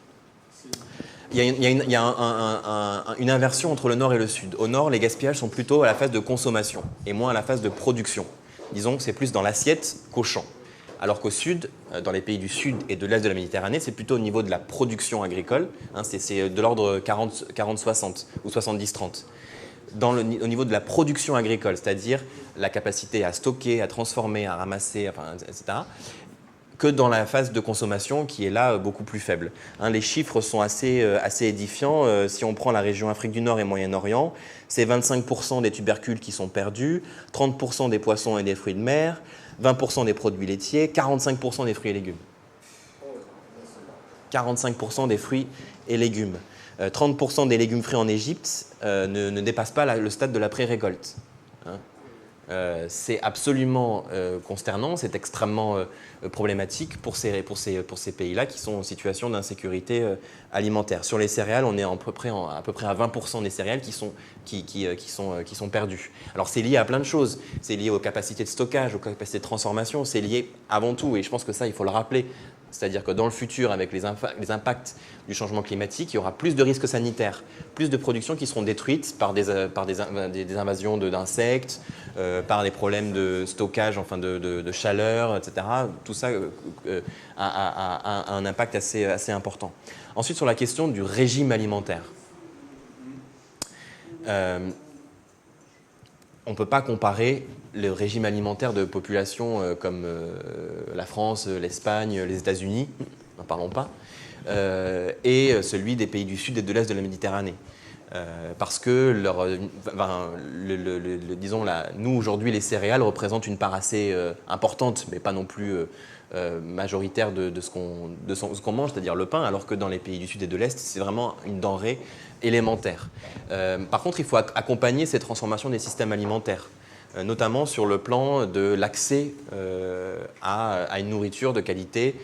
Il y a une inversion entre le nord et le sud. Au nord, les gaspillages sont plutôt à la phase de consommation et moins à la phase de production. Disons que c'est plus dans l'assiette qu'au champ. Alors qu'au sud, dans les pays du sud et de l'est de la Méditerranée, c'est plutôt au niveau de la production agricole. C'est de l'ordre 40-60 ou 70-30. Au niveau de la production agricole, c'est-à-dire la capacité à stocker, à transformer, à ramasser, etc., que dans la phase de consommation qui est là beaucoup plus faible. Les chiffres sont assez édifiants. Si on prend la région Afrique du Nord et Moyen-Orient, c'est 25% des tubercules qui sont perdus, 30% des poissons et des fruits de mer, 20% des produits laitiers, 45% des fruits et légumes. 45% des fruits et légumes. 30% des légumes frais en Égypte ne dépassent pas le stade de la pré-récolte. C'est absolument consternant, c'est extrêmement problématique pour ces pays-là qui sont en situation d'insécurité alimentaire. Sur les céréales, on est à peu près à 20% des céréales qui sont perdues. Alors c'est lié à plein de choses, c'est lié aux capacités de stockage, aux capacités de transformation, c'est lié avant tout, et je pense que ça il faut le rappeler, c'est-à-dire que dans le futur, avec les impacts du changement climatique, il y aura plus de risques sanitaires, plus de productions qui seront détruites par des invasions d'insectes, par des problèmes de stockage, de chaleur, etc. Tout ça a un impact assez important. Ensuite, sur la question du régime alimentaire. On ne peut pas comparer le régime alimentaire de populations comme la France, l'Espagne, les États-Unis, n'en parlons pas, et celui des pays du sud et de l'est de la Méditerranée. Parce que nous aujourd'hui les céréales représentent une part assez importante, mais pas non plus majoritaire de ce qu'on mange, c'est-à-dire le pain, alors que dans les pays du sud et de l'est, c'est vraiment une denrée élémentaire. Par contre, il faut accompagner ces transformations des systèmes alimentaires, notamment sur le plan de l'accès à une nourriture de qualité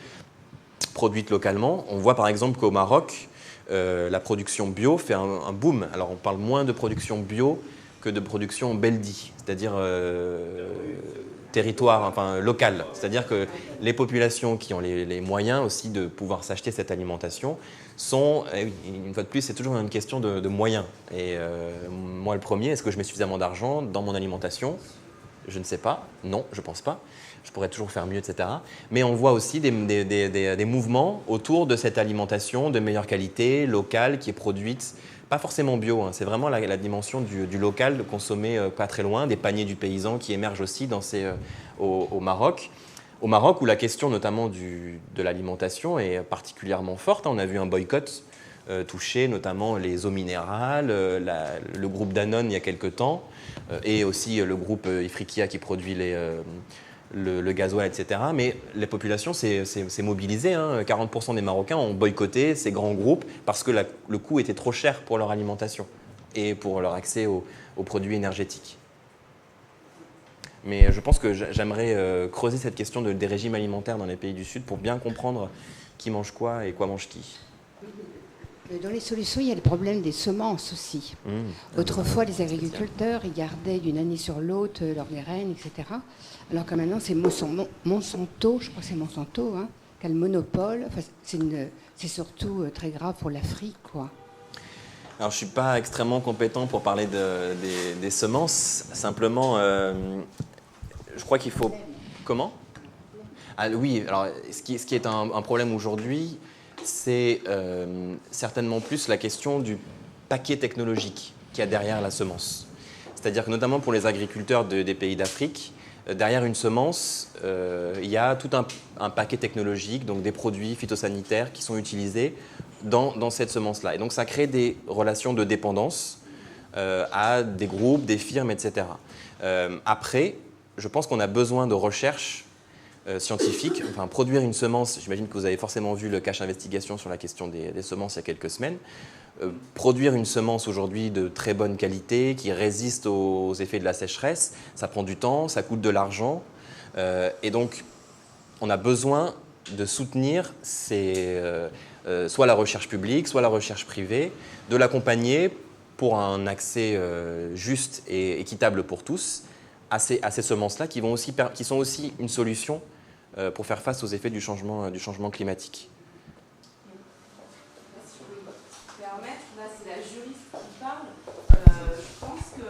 produite localement. On voit par exemple qu'au Maroc, la production bio fait un boom. Alors on parle moins de production bio que de production beldi, c'est-à-dire local. C'est-à-dire que les populations qui ont les moyens aussi de pouvoir s'acheter cette alimentation sont, une fois de plus, c'est toujours une question de moyens. Et moi le premier, est-ce que je mets suffisamment d'argent dans mon alimentation ? Je ne sais pas. Non, je ne pense pas. Je pourrais toujours faire mieux, etc. Mais on voit aussi des mouvements autour de cette alimentation de meilleure qualité, locale, qui est produite, pas forcément bio, c'est vraiment la dimension du local, de consommer pas très loin, des paniers du paysan qui émergent aussi au Maroc. Au Maroc, où la question notamment de l'alimentation est particulièrement forte. On a vu un boycott toucher notamment les eaux minérales, le groupe Danone il y a quelques temps, et aussi le groupe Ifriqiya qui produit le gasoil, etc. Mais la population s'est mobilisée. 40% des Marocains ont boycotté ces grands groupes parce que le coût était trop cher pour leur alimentation et pour leur accès aux produits énergétiques. Mais je pense que j'aimerais creuser cette question des régimes alimentaires dans les pays du Sud pour bien comprendre qui mange quoi et quoi mange qui. Dans les solutions, il y a le problème des semences aussi. Autrefois, les agriculteurs, ils gardaient d'une année sur l'autre leurs graines, etc. Alors que maintenant, c'est Monsanto, je crois que c'est Monsanto, qui a le monopole. Enfin, c'est surtout très grave pour l'Afrique, quoi. Alors, je ne suis pas extrêmement compétent pour parler des semences. Simplement, je crois qu'il faut... Comment ? Ah, oui, alors ce qui est un problème aujourd'hui, c'est certainement plus la question du paquet technologique qu'il y a derrière la semence. C'est-à-dire que notamment pour les agriculteurs des pays d'Afrique, derrière une semence, il y a tout un paquet technologique, donc des produits phytosanitaires qui sont utilisés dans cette semence-là. Et donc ça crée des relations de dépendance à des groupes, des firmes, etc. Après, je pense qu'on a besoin de recherche scientifique. Enfin, produire une semence, j'imagine que vous avez forcément vu le Cache Investigation sur la question des semences il y a quelques semaines. Produire une semence aujourd'hui de très bonne qualité, qui résiste aux effets de la sécheresse, ça prend du temps, ça coûte de l'argent. Et donc, on a besoin de soutenir soit la recherche publique, soit la recherche privée, de l'accompagner pour un accès juste et équitable pour tous à ces semences-là qui sont aussi une solution pour faire face aux effets du changement climatique. Si je peux me permettre, là c'est la juriste qui parle. Je pense que...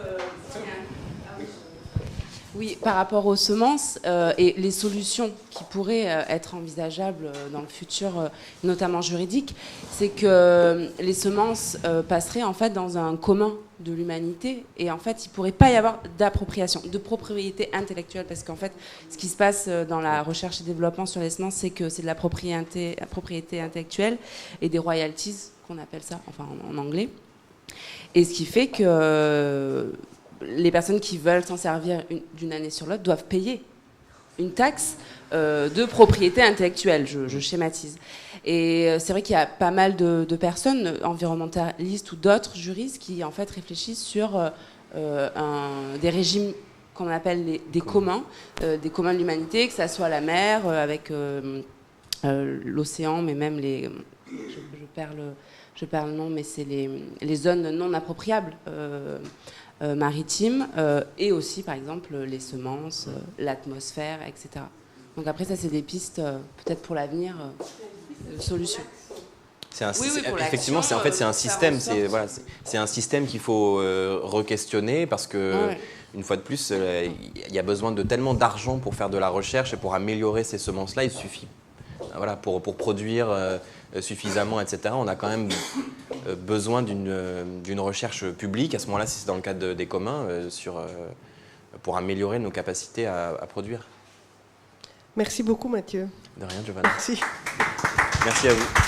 Oui, par rapport aux semences et les solutions qui pourraient être envisageables dans le futur, notamment juridique, c'est que les semences passeraient en fait dans un commun de l'humanité et en fait il ne pourrait pas y avoir d'appropriation, de propriété intellectuelle parce qu'en fait ce qui se passe dans la recherche et développement sur les semences c'est que c'est de la propriété intellectuelle et des royalties qu'on appelle ça, enfin en anglais. Et ce qui fait que les personnes qui veulent s'en servir d'une année sur l'autre doivent payer une taxe de propriété intellectuelle, je schématise. Et c'est vrai qu'il y a pas mal de personnes, environnementalistes ou d'autres juristes, qui en fait réfléchissent sur des régimes qu'on appelle des communs de l'humanité, que ça soit la mer, avec l'océan, mais même les... Je perds le nom, mais c'est les zones non appropriables maritimes, et aussi, par exemple, les semences, l'atmosphère, etc. Donc après, ça, c'est des pistes, peut-être pour l'avenir, de solutions. Effectivement, c'est un système. C'est un système qu'il faut re-questionner parce que, une fois de plus, il y a besoin de tellement d'argent pour faire de la recherche et pour améliorer ces semences-là. Il suffit, pour produire suffisamment, etc. On a quand même besoin d'une recherche publique. À ce moment-là, si c'est dans le cadre des communs, pour améliorer nos capacités à produire. Merci beaucoup, Mathieu. De rien, Giovanna. Merci. Merci à vous.